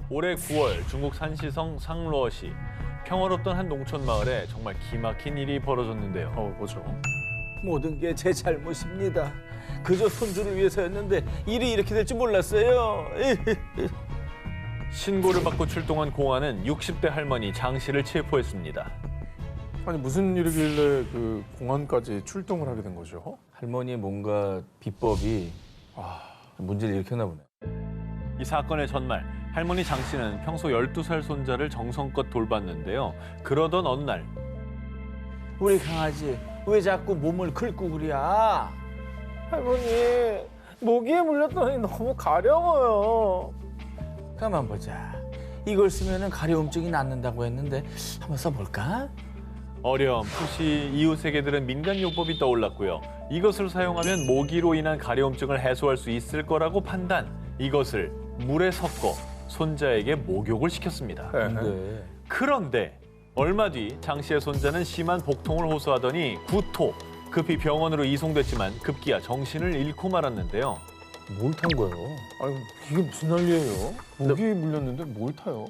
올해 9월 중국 산시성 상루어시 평화롭던 한 농촌 마을에 정말 기막힌 일이 벌어졌는데요. 뭐죠? 모든 게 제 잘못입니다. 그저 손주를 위해서였는데 일이 이렇게 될 줄 몰랐어요. 신고를 받고 출동한 공안은 60대 할머니 장 씨를 체포했습니다. 아니 무슨 일이길래 그 공안까지 출동을 하게 된 거죠? 할머니의 뭔가 비법이 문제를 일으켰나 보네. 이 사건의 전날 할머니 장 씨는 평소 12살 손자를 정성껏 돌봤는데요. 그러던 어느 날 우리 강아지 왜 자꾸 몸을 긁고 그랴? 할머니 모기에 물렸더니 너무 가려워요. 가만 보자. 이걸 쓰면은 가려움증이 낫는다고 했는데 한번 써볼까? 어렴풋이 이웃에게 들은 민간요법이 떠올랐고요. 이것을 사용하면 모기로 인한 가려움증을 해소할 수 있을 거라고 판단. 이것을 물에 섞어 손자에게 목욕을 시켰습니다. 근데 그런데 얼마 뒤 장 씨의 손자는 심한 복통을 호소하더니 구토. 급히 병원으로 이송됐지만 급기야 정신을 잃고 말았는데요. 뭘 탄 거예요? 아니 이게 무슨 난리예요? 모기 물렸는데 뭘 타요?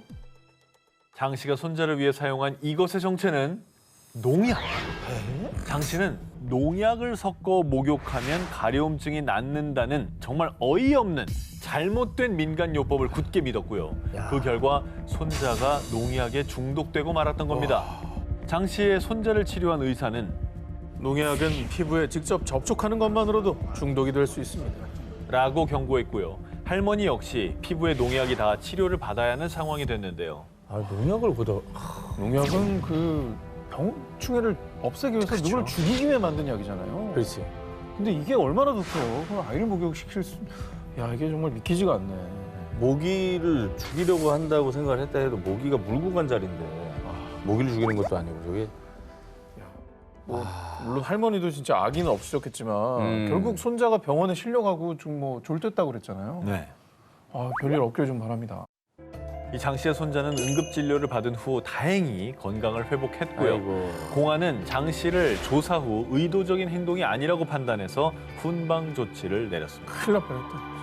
장 씨가 손자를 위해 사용한 이것의 정체는 농약. 장 씨는 농약을 섞어 목욕하면 가려움증이 낫는다는 정말 어이없는 잘못된 민간요법을 굳게 믿었고요. 그 결과 손자가 농약에 중독되고 말았던 겁니다. 장 씨의 손자를 치료한 의사는 농약은 피부에 직접 접촉하는 것만으로도 중독이 될 수 있습니다. 라고 경고했고요. 할머니 역시 피부에 농약이 닿아 치료를 받아야 하는 상황이 됐는데요. 농약을 보다. 농약은 그 병충해를 없애기 위해서 누구를 죽이기 위해 만든 약이잖아요. 그렇지. 근데 이게 얼마나 좋대요. 그럼 아이를 목욕시킬 수... 야 이게 정말 믿기지가 않네. 모기를 죽이려고 한다고 생각을 했다 해도 모기가 물고 간 자리인데 모기를 죽이는 것도 아니고 저게. 물론 할머니도 진짜 아기는 없으셨겠지만 결국 손자가 병원에 실려가고 좀 뭐 졸됐다고 그랬잖아요. 네. 별일 없길 좀 바랍니다. 이 장 씨의 손자는 응급 진료를 받은 후 다행히 건강을 회복했고요. 아이고. 공안은 장 씨를 조사 후 의도적인 행동이 아니라고 판단해서 훈방 조치를 내렸습니다. 큰일 날 뻔했다.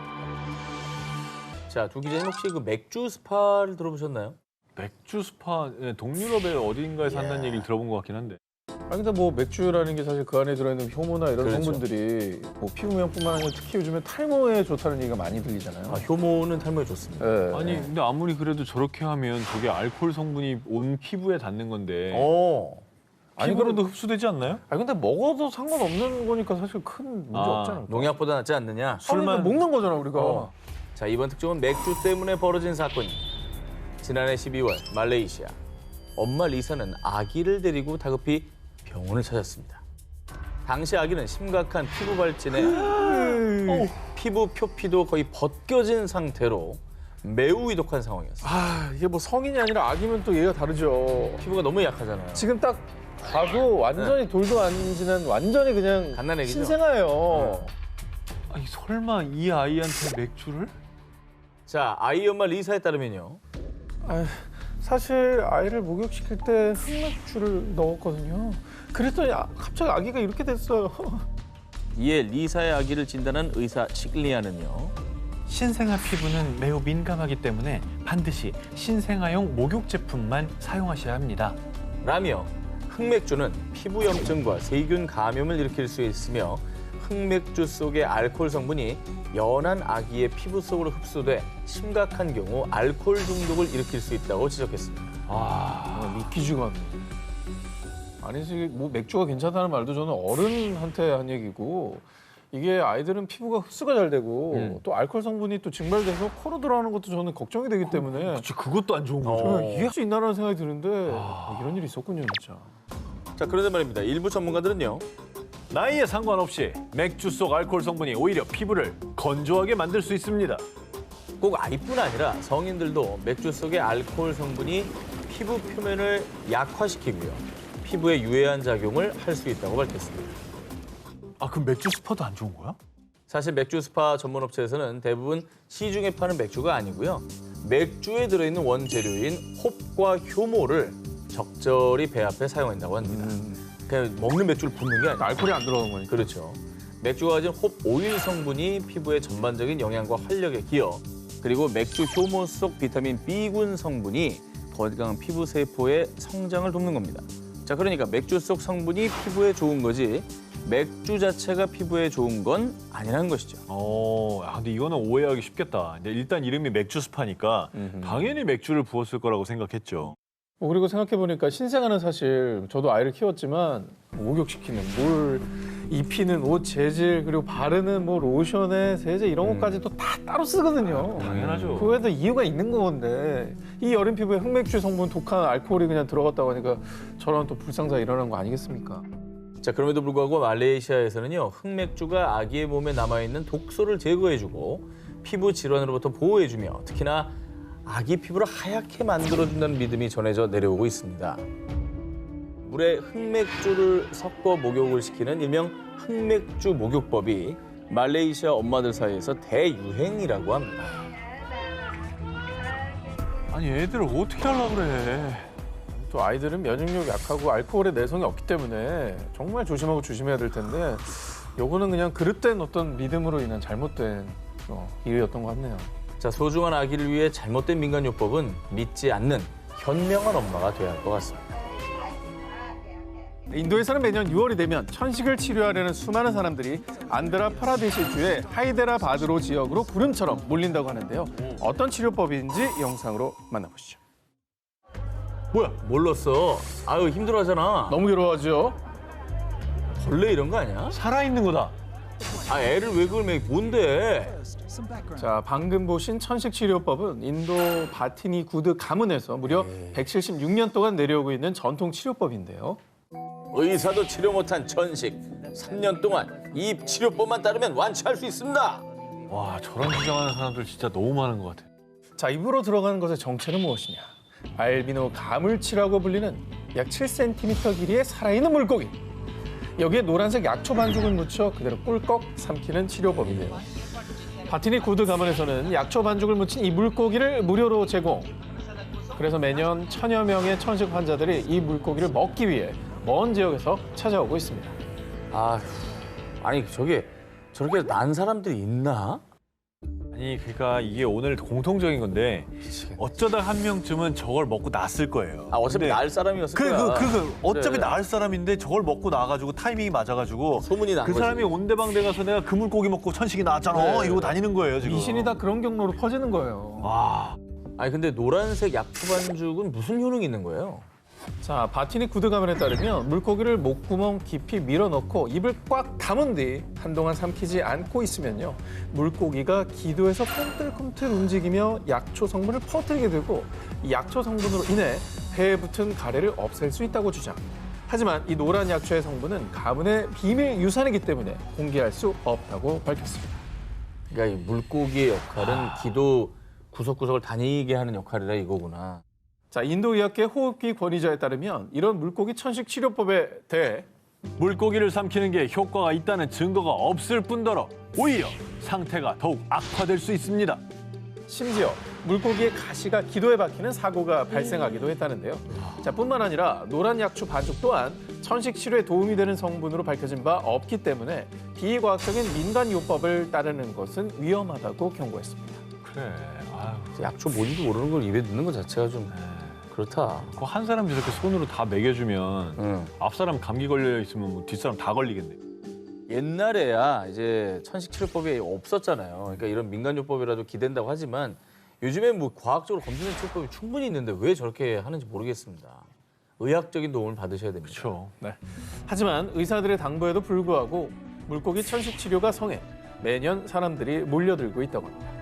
자, 두 기자님 혹시 그 맥주 스파를 들어보셨나요? 맥주 스파, 동유럽의 어딘가에서 한다는 얘기를 들어본 것 같긴 한데. 근데 뭐 맥주라는 게 사실 그 안에 들어있는 효모나 이런 그렇죠. 성분들이 뭐 피부 미용뿐만 아니라 특히 요즘에 탈모에 좋다는 얘기가 많이 들리잖아요. 효모는 탈모에 좋습니다. 네. 아니 근데 아무리 그래도 저렇게 하면 저게 알코올 성분이 온 피부에 닿는 건데 피부로도 흡수되지 않나요? 근데 먹어도 상관없는 거니까 사실 큰 문제 없잖아요. 농약보다 낫지 않느냐? 술만 먹는 거잖아 우리가. 자, 이번 특종은 맥주 때문에 벌어진 사건입니다. 지난해 12월 말레이시아. 엄마 리사는 아기를 데리고 다급히 병원을 찾았습니다. 당시 아기는 심각한 피부 발진에 피부 표피도 거의 벗겨진 상태로 매우 위독한 상황이었어요. 이게 뭐 성인이 아니라 아기면 또 얘가 다르죠. 피부가 너무 약하잖아요. 지금 딱 봐도 완전히 돌도 안 지난 완전히 그냥 갓난애기죠? 신생아예요. 아니 설마 이 아이한테 맥주를? 자, 아이 엄마 리사에 따르면요. 사실 아이를 목욕시킬 때 흑맥주를 넣었거든요. 그랬더니 갑자기 아기가 이렇게 됐어요. 이에 리사의 아기를 진단한 의사 시글리아는요. 신생아 피부는 매우 민감하기 때문에 반드시 신생아용 목욕 제품만 사용하셔야 합니다. 라며 흑맥주는 피부염증과 세균 감염을 일으킬 수 있으며 흑맥주 속의 알코올 성분이 연한 아기의 피부 속으로 흡수돼 심각한 경우 알코올 중독을 일으킬 수 있다고 지적했습니다. 믿기지가 않네. 아니지 뭐 맥주가 괜찮다는 말도 저는 어른한테 한 얘기고 이게 아이들은 피부가 흡수가 잘 되고 또 알코올 성분이 또 증발돼서 코로 들어가는 것도 저는 걱정이 되기 때문에 그것도 안 좋은 거죠. 이게 할 수 있나라는 생각이 드는데 이런 일이 있었군요 진짜. 자, 그런데 말입니다. 일부 전문가들은요. 나이에 상관없이 맥주 속 알코올 성분이 오히려 피부를 건조하게 만들 수 있습니다. 꼭 아이뿐 아니라 성인들도 맥주 속의 알코올 성분이 피부 표면을 약화시키고요. 피부에 유해한 작용을 할 수 있다고 밝혔습니다. 그럼 맥주 스파도 안 좋은 거야? 사실 맥주 스파 전문 업체에서는 대부분 시중에 파는 맥주가 아니고요. 맥주에 들어있는 원재료인 홉과 효모를 적절히 배합해 사용한다고 합니다. 그냥 먹는 맥주를 붓는 게 아니고 알코올이 안 들어간 거니까. 그렇죠. 맥주가 가진 홉 오일 성분이 피부의 전반적인 영양과 활력에 기여 그리고 맥주 효모 속 비타민 B군 성분이 건강한 피부 세포의 성장을 돕는 겁니다. 자, 그러니까 맥주 속 성분이 피부에 좋은 거지 맥주 자체가 피부에 좋은 건 아니라는 것이죠. 근데 이거는 오해하기 쉽겠다. 근데 일단 이름이 맥주 스파니까 당연히 맥주를 부었을 거라고 생각했죠. 그리고 생각해보니까 신생아는 사실 저도 아이를 키웠지만 목욕시키는 물 입히는 옷 재질 그리고 바르는 뭐 로션에 세제 이런 것까지도 다 따로 쓰거든요. 당연하죠. 그거에도 이유가 있는 건데 이 여름 피부에 흑맥주 성분 독한 알코올이 그냥 들어갔다고 하니까 저런 또 불상사 일어난 거 아니겠습니까? 자, 그럼에도 불구하고 말레이시아에서는요, 흑맥주가 아기의 몸에 남아있는 독소를 제거해주고 피부 질환으로부터 보호해주며 특히나 아기 피부를 하얗게 만들어준다는 믿음이 전해져 내려오고 있습니다. 물에 흑맥주를 섞어 목욕을 시키는 일명 흑맥주 목욕법이 말레이시아 엄마들 사이에서 대유행이라고 합니다. 아니 애들을 어떻게 하려고 그래. 또 아이들은 면역력이 약하고 알코올에 내성이 없기 때문에 정말 조심하고 조심해야 될 텐데 요거는 그냥 그릇된 어떤 믿음으로 인한 잘못된 일이었던 것 같네요. 자, 소중한 아기를 위해 잘못된 민간요법은 믿지 않는 현명한 엄마가 돼야 할 것 같습니다. 인도에서는 매년 6월이 되면 천식을 치료하려는 수많은 사람들이 안드라 파라데시주의 하이데라바드로 지역으로 구름처럼 몰린다고 하는데요. 어떤 치료법인지 영상으로 만나보시죠. 뭐야? 몰랐어. 아유, 힘들어하잖아. 너무 괴로워하죠? 벌레 이런 거 아니야? 살아있는 거다. 아, 애를 왜 그걸 먹이 뭔데? 자, 방금 보신 천식 치료법은 인도 바티니 구드 가문에서 무려 176년 동안 내려오고 있는 전통 치료법인데요. 의사도 치료 못한 천식. 3년 동안 이 치료법만 따르면 완치할 수 있습니다. 와 저런 주장하는 사람들 진짜 너무 많은 것 같아. 자, 입으로 들어가는 것의 정체는 무엇이냐? 알비노 가물치라고 불리는 약 7cm 길이의 살아있는 물고기. 여기에 노란색 약초 반죽을 묻혀 그대로 꿀꺽 삼키는 치료법인데요. 바티니 구드 가문에서는 약초 반죽을 묻힌 이 물고기를 무료로 제공. 그래서 매년 천여 명의 천식 환자들이 이 물고기를 먹기 위해 먼 지역에서 찾아오고 있습니다. 아니 저렇게 난 사람들이 있나? 아니 그러니까 이게 오늘 공통적인 건데 어쩌다 한 명쯤은 저걸 먹고 났을 거예요. 아, 어차피 근데 날 사람이었을 거야. 어차피 그래. 나을 사람인데 저걸 먹고 나가지고 타이밍이 맞아가지고 소문이 난 그 거지. 사람이 온데방데 가서 내가 그 물고기 먹고 천식이 나왔잖아 그래. 이러고 다니는 거예요 지금. 미신이 다 그런 경로로 퍼지는 거예요. 와 아니 근데 노란색 약초 반죽은 무슨 효능이 있는 거예요? 자, 바티니 구드 가문에 따르면 물고기를 목구멍 깊이 밀어넣고 입을 꽉 담은 뒤 한동안 삼키지 않고 있으면요. 물고기가 기도에서 꿈틀꿈틀 움직이며 약초 성분을 퍼뜨리게 되고 이 약초 성분으로 인해 배에 붙은 가래를 없앨 수 있다고 주장. 하지만 이 노란 약초의 성분은 가문의 비밀 유산이기 때문에 공개할 수 없다고 밝혔습니다. 그러니까 이 물고기의 역할은 기도 구석구석을 다니게 하는 역할이라 이거구나. 자, 인도의학계 호흡기 권위자에 따르면 이런 물고기 천식 치료법에 대해 물고기를 삼키는 게 효과가 있다는 증거가 없을 뿐더러 오히려 상태가 더욱 악화될 수 있습니다. 심지어 물고기의 가시가 기도에 박히는 사고가 발생하기도 했다는데요. 자, 뿐만 아니라 노란 약초 반죽 또한 천식 치료에 도움이 되는 성분으로 밝혀진 바 없기 때문에 비과학적인 민간요법을 따르는 것은 위험하다고 경고했습니다. 그래. 아유. 약초 뭔지도 모르는 걸 입에 넣는 것 자체가 좀 그렇다. 그 한 사람 저렇게 손으로 다 먹여주면 응. 앞사람 감기 걸려 있으면 뭐 뒷사람 다 걸리겠네. 옛날에야 이제 천식 치료법이 없었잖아요. 그러니까 이런 민간요법이라도 기댄다고 하지만 요즘에 뭐 과학적으로 검증된 치료법이 충분히 있는데 왜 저렇게 하는지 모르겠습니다. 의학적인 도움을 받으셔야 됩니다. 그렇죠. 네. 하지만 의사들의 당부에도 불구하고 물고기 천식 치료가 성해 매년 사람들이 몰려들고 있다고 합니다.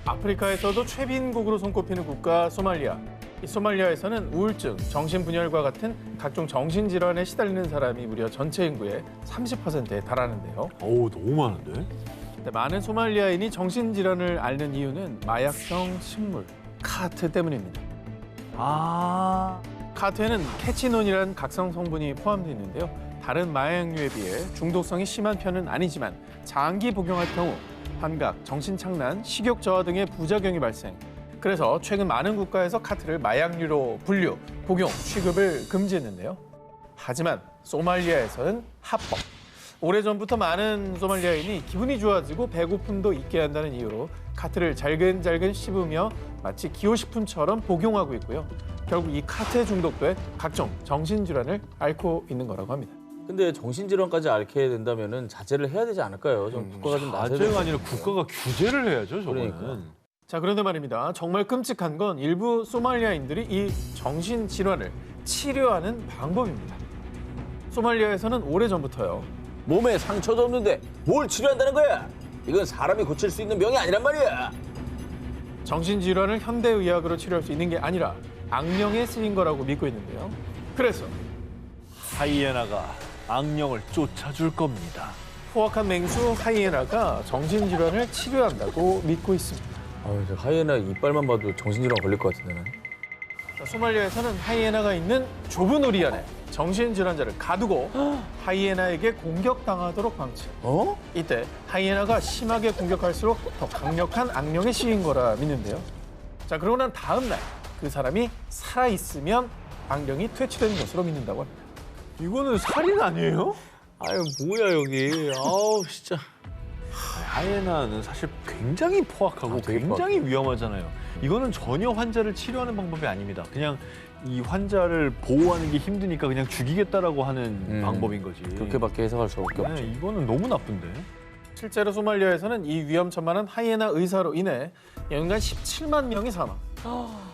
아프리카에서도 최빈국으로 손꼽히는 국가 소말리아. 이 소말리아에서는 우울증, 정신분열과 같은 각종 정신질환에 시달리는 사람이 무려 전체 인구의 30%에 달하는데요. 어우 너무 많은데? 많은 소말리아인이 정신질환을 앓는 이유는 마약성 식물, 카트 때문입니다. 카트에는 캐치논이라는 각성 성분이 포함되어 있는데요. 다른 마약류에 비해 중독성이 심한 편은 아니지만 장기 복용할 경우 환각, 정신착란, 식욕 저하 등의 부작용이 발생. 그래서 최근 많은 국가에서 카트를 마약류로 분류, 복용, 취급을 금지했는데요. 하지만 소말리아에서는 합법. 오래전부터 많은 소말리아인이 기분이 좋아지고 배고픔도 잊게 한다는 이유로 카트를 잘근잘근 씹으며 마치 기호식품처럼 복용하고 있고요. 결국 이 카트에 중독돼 각종 정신질환을 앓고 있는 거라고 합니다. 근데 정신질환까지 앓게 된다면은 자제를 해야 되지 않을까요? 좀 국가가 좀 나서야 자제가 아니라 국가가 규제를 해야죠, 저거는. 그러니까. 자, 그런데 말입니다. 정말 끔찍한 건 일부 소말리아인들이 이 정신질환을 치료하는 방법입니다. 소말리아에서는 오래전부터요. 몸에 상처도 없는데 뭘 치료한다는 거야? 이건 사람이 고칠 수 있는 병이 아니란 말이야. 정신질환을 현대의학으로 치료할 수 있는 게 아니라 악령에 쓰인 거라고 믿고 있는데요. 그래서 하이에나가 악령을 쫓아줄 겁니다. 포악한 맹수 하이에나가 정신질환을 치료한다고 믿고 있습니다. 아유, 저 하이에나 이빨만 봐도 정신질환 걸릴 것 같은데 난. 자, 소말리아에서는 하이에나가 있는 좁은 우리 안에 정신질환자를 가두고 하이에나에게 공격당하도록 방치. 어? 이때 하이에나가 심하게 공격할수록 더 강력한 악령에 씌인 거라 믿는데요. 자, 그러고 난 다음 날 그 사람이 살아있으면 악령이 퇴치되는 것으로 믿는다고 합니다. 이거는 살인 아니에요? 아유, 뭐야 여기. 아우, 진짜. 하이에나는 사실 굉장히 포악하고 되게 굉장히 위험하잖아요. 이거는 전혀 환자를 치료하는 방법이 아닙니다. 그냥 이 환자를 보호하는 게 힘드니까 그냥 죽이겠다라고 하는 방법인 거지. 그렇게밖에 해석할 수 없게 없죠. 네, 이거는 너무 나쁜데. 실제로 소말리아에서는 이 위험천만한 하이에나 의사로 인해 연간 17만 명이 사망.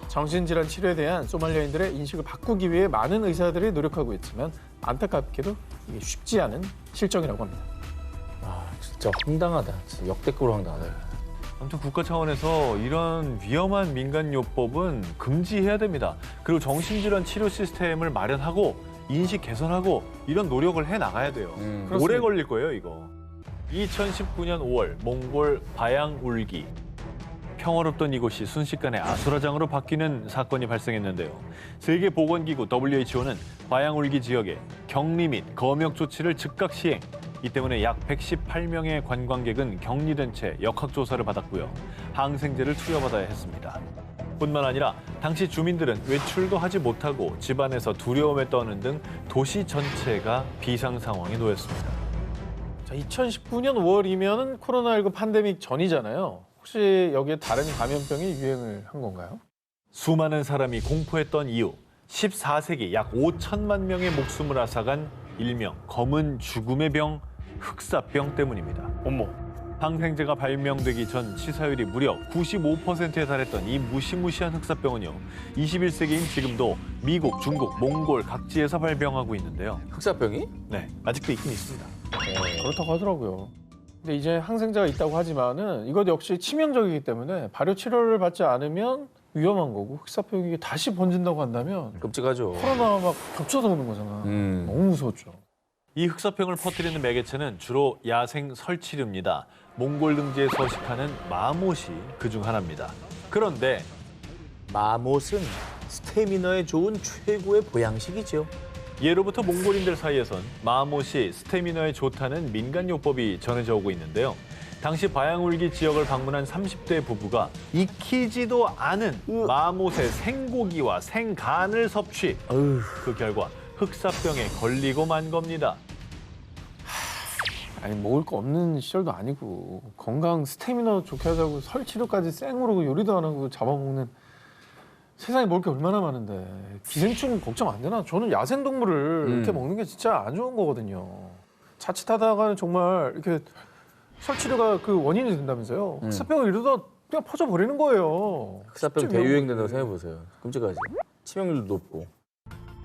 정신질환 치료에 대한 소말리아인들의 인식을 바꾸기 위해 많은 의사들이 노력하고 있지만 안타깝게도 이게 쉽지 않은 실정이라고 합니다. 아, 진짜 황당하다. 진짜 역대급으로 황당하다. 아무튼 국가 차원에서 이런 위험한 민간요법은 금지해야 됩니다. 그리고 정신질환 치료 시스템을 마련하고 인식 개선하고 이런 노력을 해 나가야 돼요. 오래 걸릴 거예요, 이거. 2019년 5월 몽골 바양울기. 평화롭던 이곳이 순식간에 아수라장으로 바뀌는 사건이 발생했는데요. 세계보건기구 WHO는 바양울기 지역에 격리 및 검역 조치를 즉각 시행. 이 때문에 약 118명의 관광객은 격리된 채 역학조사를 받았고요. 항생제를 투여받아야 했습니다. 뿐만 아니라 당시 주민들은 외출도 하지 못하고 집안에서 두려움에 떠는 등 도시 전체가 비상 상황에 놓였습니다. 자, 2019년 5월이면 코로나19 팬데믹 전이잖아요. 혹시 여기에 다른 감염병이 유행을 한 건가요? 수많은 사람이 공포했던 이유, 14세기 약 5천만 명의 목숨을 앗아간 일명 검은 죽음의 병, 흑사병 때문입니다. 어머. 항생제가 발명되기 전 치사율이 무려 95%에 달했던 이 무시무시한 흑사병은요. 21세기인 지금도 미국, 중국, 몽골 각지에서 발병하고 있는데요. 흑사병이? 네, 아직도 있긴 있습니다. 그렇다고 하더라고요. 근데 이제 항생제가 있다고 하지만은 이것 역시 치명적이기 때문에 발효 치료를 받지 않으면 위험한 거고 흑사병이 다시 번진다고 한다면 끔찍하죠. 코로나와 막 겹쳐서 오는 거잖아. 너무 무서웠죠. 이 흑사병을 퍼뜨리는 매개체는 주로 야생 설치류입니다. 몽골 등지에 서식하는 마못이 그중 하나입니다. 그런데 마못은 스태미너에 좋은 최고의 보양식이죠. 예로부터 몽골인들 사이에선 마못이 스태미너에 좋다는 민간요법이 전해져 오고 있는데요. 당시 바양울기 지역을 방문한 30대 부부가 익히지도 않은 마못의 생고기와 생간을 섭취. 그 결과 흑사병에 걸리고 만 겁니다. 아니 먹을 거 없는 시절도 아니고 건강 스태미너 좋게 하자고 설치료까지 생으로 요리도 안 하고 잡아먹는 세상에 먹을 게 얼마나 많은데 기생충 걱정 안 되나? 저는 야생동물을 이렇게 먹는 게 진짜 안 좋은 거거든요. 자칫하다가는 정말 이렇게 설치료가 그 원인이 된다면서요. 흑사병을 이러다 그냥 퍼져버리는 거예요. 흑사병 대유행된다고 생각해보세요. 끔찍하지. 치명률도 높고.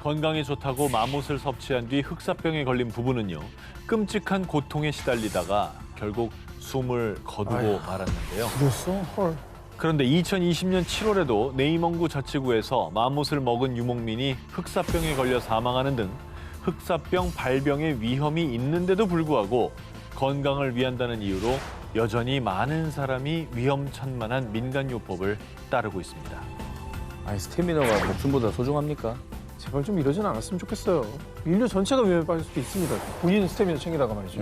건강에 좋다고 마못을 섭취한 뒤 흑사병에 걸린 부부는요. 끔찍한 고통에 시달리다가 결국 숨을 거두고 말았는데요. 그랬어? 헐. 그런데 2020년 7월에도 네이멍구 자치구에서 마못을 먹은 유목민이 흑사병에 걸려 사망하는 등 흑사병 발병의 위험이 있는데도 불구하고 건강을 위한다는 이유로 여전히 많은 사람이 위험천만한 민간요법을 따르고 있습니다. 아니, 스태미너가 목숨보다 소중합니까? 제발 좀 이러진 않았으면 좋겠어요. 인류 전체가 위험에 빠질 수도 있습니다. 본인 스태미너 챙기다가 말이죠.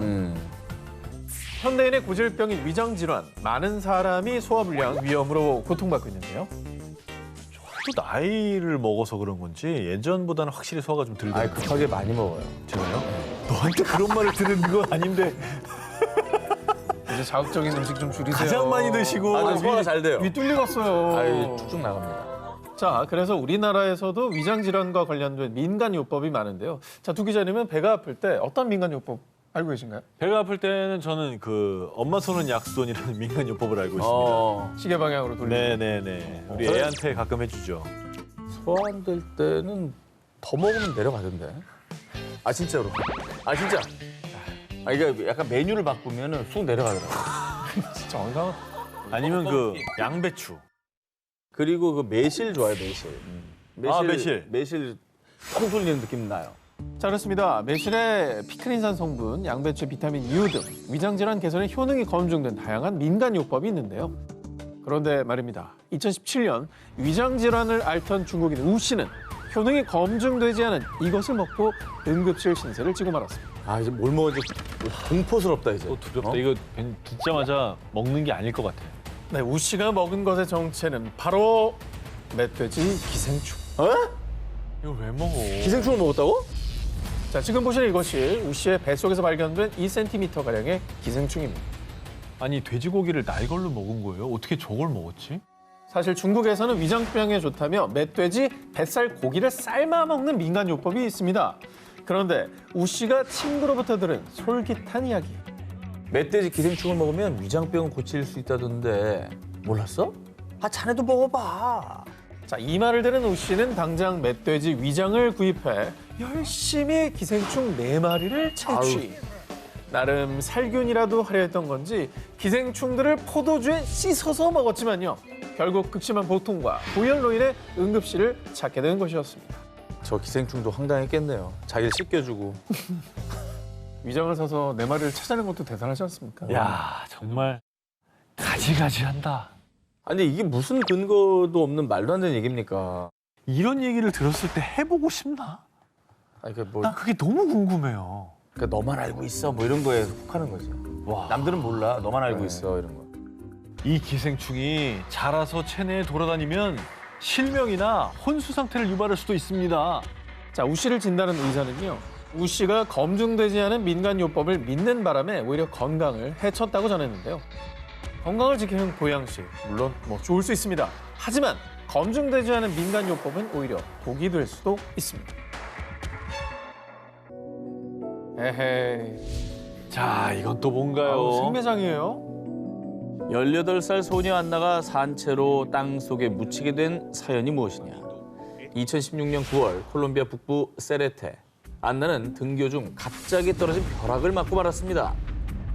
현대인의 고질병인 위장질환, 많은 사람이 소화불량 위험으로 고통받고 있는데요. 또 나이를 먹어서 그런 건지 예전보다는 확실히 소화가 좀 덜 아이, 되는 것 급하게 많이 먹어요. 제가요? 저한테 그런 말을 들은 건 아닌데 이제 자극적인 음식 좀 줄이세요. 가장 많이 드시고 아, 소화가 잘 돼요. 위 뚫리겠어요. 아유, 쭉쭉 나갑니다. 자, 그래서 우리나라에서도 위장 질환과 관련된 민간요법이 많은데요. 자, 두 기자님은 배가 아플 때 어떤 민간요법 알고 계신가요? 배가 아플 때는 저는 그 엄마 손은 약손이라는 민간 요법을 알고 있습니다. 시계 방향으로 돌리고. 네네네. 우리 애한테 가끔 해주죠. 소화 안 될 때는 더 먹으면 내려가던데. 아, 진짜로. 아, 진짜. 아, 이게 약간 메뉴를 바꾸면 쑥 내려가더라고요. 진짜 엉망. 아니면 그 양배추. 그리고 그 매실 좋아요, 매실. 아, 매실. 매실 콩 뚫리는 느낌 나요. 자, 그렇습니다. 매실의 피크린산 성분, 양배추 비타민 U 등 위장 질환 개선에 효능이 검증된 다양한 민간 요법이 있는데요. 그런데 말입니다. 2017년 위장 질환을 앓던 중국인 우 씨는 효능이 검증되지 않은 이것을 먹고 응급실 신세를 지고 말았습니다. 아, 이제 뭘 먹을지 공포스럽다, 이제. 또 두렵다. 어? 이거 듣자마자 먹는 게 아닐 것 같아. 네, 우 씨가 먹은 것의 정체는 바로 멧돼지 기생충. 어? 이걸 왜 먹어? 기생충을 먹었다고? 자, 지금 보시는 이것이 우 씨의 뱃속에서 발견된 2cm가량의 기생충입니다. 아니 돼지고기를 날 걸로 먹은 거예요? 어떻게 저걸 먹었지? 사실 중국에서는 위장병에 좋다며 멧돼지 뱃살 고기를 삶아 먹는 민간 요법이 있습니다. 그런데 우 씨가 친구로부터 들은 솔깃한 이야기. 멧돼지 기생충을 먹으면 위장병 고칠 수 있다던데 몰랐어? 아, 자네도 먹어봐. 자, 이 말을 들은 우 씨는 당장 멧돼지 위장을 구입해 열심히 기생충 4마리를 채취. 나름 살균이라도 하려 했던 건지 기생충들을 포도주에 씻어서 먹었지만요. 결국 극심한 보통과 고열로 인해 응급실을 찾게 된 것이었습니다. 저 기생충도 황당했겠네요. 자기를 씻겨주고. 위장을 사서 4마리를 찾아낸 것도 대단하지 않습니까? 야 정말 가지가지한다. 아니, 이게 무슨 근거도 없는 말도 안 되는 얘기입니까? 이런 얘기를 들었을 때 해보고 싶나? 아니, 그러니까 뭐, 난 그게 너무 궁금해요. 그러니까 너만 알고 있어, 뭐 이런 거에 혹하는 거지. 와, 남들은 몰라, 너만 알고 네. 있어, 이런 거. 이 기생충이 자라서 체내에 돌아다니면 실명이나 혼수 상태를 유발할 수도 있습니다. 자, 우 씨를 진단한 의사는요. 우 씨가 검증되지 않은 민간 요법을 믿는 바람에 오히려 건강을 해쳤다고 전했는데요. 건강을 지키는 보양식, 물론 뭐 좋을 수 있습니다. 하지만 검증되지 않은 민간 요법은 오히려 독이 될 수도 있습니다. 에헤이, 자, 이건 또 뭔가요? 생매장이에요? 18살 소녀 안나가 산채로 땅 속에 묻히게 된 사연이 무엇이냐. 2016년 9월 콜롬비아 북부 세레테. 안나는 등교 중 갑자기 떨어진 벼락을 맞고 말았습니다.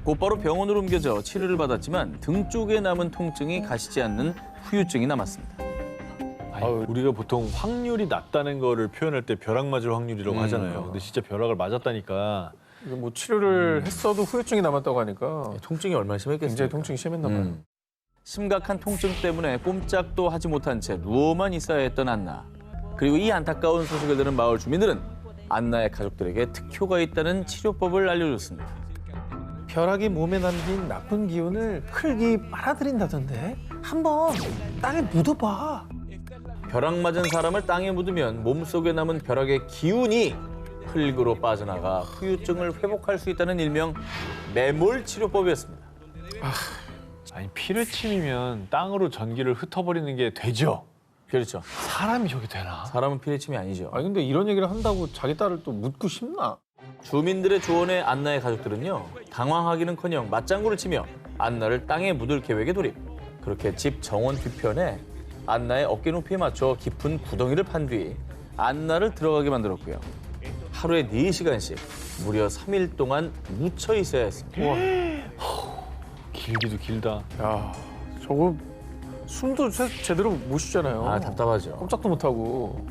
곧바로 병원으로 옮겨져 치료를 받았지만 등 쪽에 남은 통증이 가시지 않는 후유증이 남았습니다. 아니, 우리가 보통 확률이 낮다는 거를 표현할 때 벼락 맞을 확률이라고 하잖아요. 근데 진짜 벼락을 맞았다니까. 이거 뭐 치료를 했어도 후유증이 남았다고 하니까 통증이 얼마나 심했겠습니까? 굉장히 통증이 심했나 봐요. 심각한 통증 때문에 꼼짝도 하지 못한 채 누워만 있어야 했던 안나. 그리고 이 안타까운 소식을 들은 마을 주민들은 안나의 가족들에게 특효가 있다는 치료법을 알려줬습니다. 벼락이 몸에 남긴 나쁜 기운을 흙이 빨아들인다던데 한번 땅에 묻어봐. 벼락 맞은 사람을 땅에 묻으면 몸속에 남은 벼락의 기운이 흙으로 빠져나가 후유증을 회복할 수 있다는 일명 매몰 치료법이었습니다. 아니 피를 침이면 땅으로 전기를 흩어버리는 게 되죠. 그렇죠. 사람이 저게 되나? 사람은 피레침이 아니죠. 아니 근데 이런 얘기를 한다고 자기 딸을 또 묻고 싶나? 주민들의 조언에 안나의 가족들은요. 당황하기는커녕 맞장구를 치며 안나를 땅에 묻을 계획에 돌입. 그렇게 집 정원 뒤편에 안나의 어깨 높이에 맞춰 깊은 구덩이를 판 뒤 안나를 들어가게 만들었고요. 하루에 4시간씩 무려 3일 동안 묻혀 있어야 했습니다. 길기도 길다. 야, 저거 숨도 제대로 못 쉬잖아요. 아, 답답하죠. 꼼짝도 못 하고.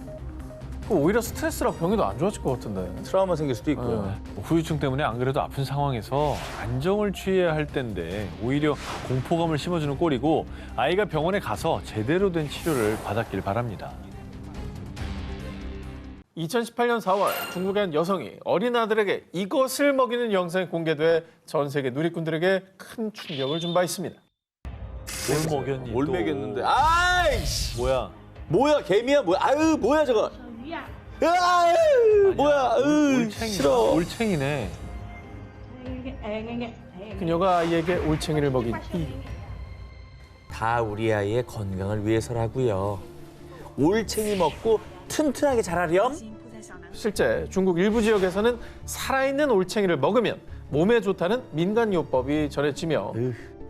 오히려 스트레스라 병이 더 안 좋아질 것 같은데. 트라우마 생길 수도 있고요. 후유증 때문에 안 그래도 아픈 상황에서 안정을 취해야 할 텐데 오히려 공포감을 심어주는 꼴이고 아이가 병원에 가서 제대로 된 치료를 받았길 바랍니다. 2018년 4월 중국의 한 여성이 어린 아들에게 이것을 먹이는 영상이 공개돼 전 세계 누리꾼들에게 큰 충격을 준 바 있습니다. 뭘 먹였니? 뭘 또. 먹였는데? 아이씨! 뭐야? 뭐야, 개미야? 뭐야? 뭐야 저거? 아유, 뭐야? 아유, 올챙이다. 싫어. 올챙이네. 그녀가 아이에게 올챙이를 먹인 이유. 다 우리 아이의 건강을 위해서라고요. 올챙이 먹고 튼튼하게 자라렴? 실제 중국 일부 지역에서는 살아있는 올챙이를 먹으면 몸에 좋다는 민간요법이 전해지며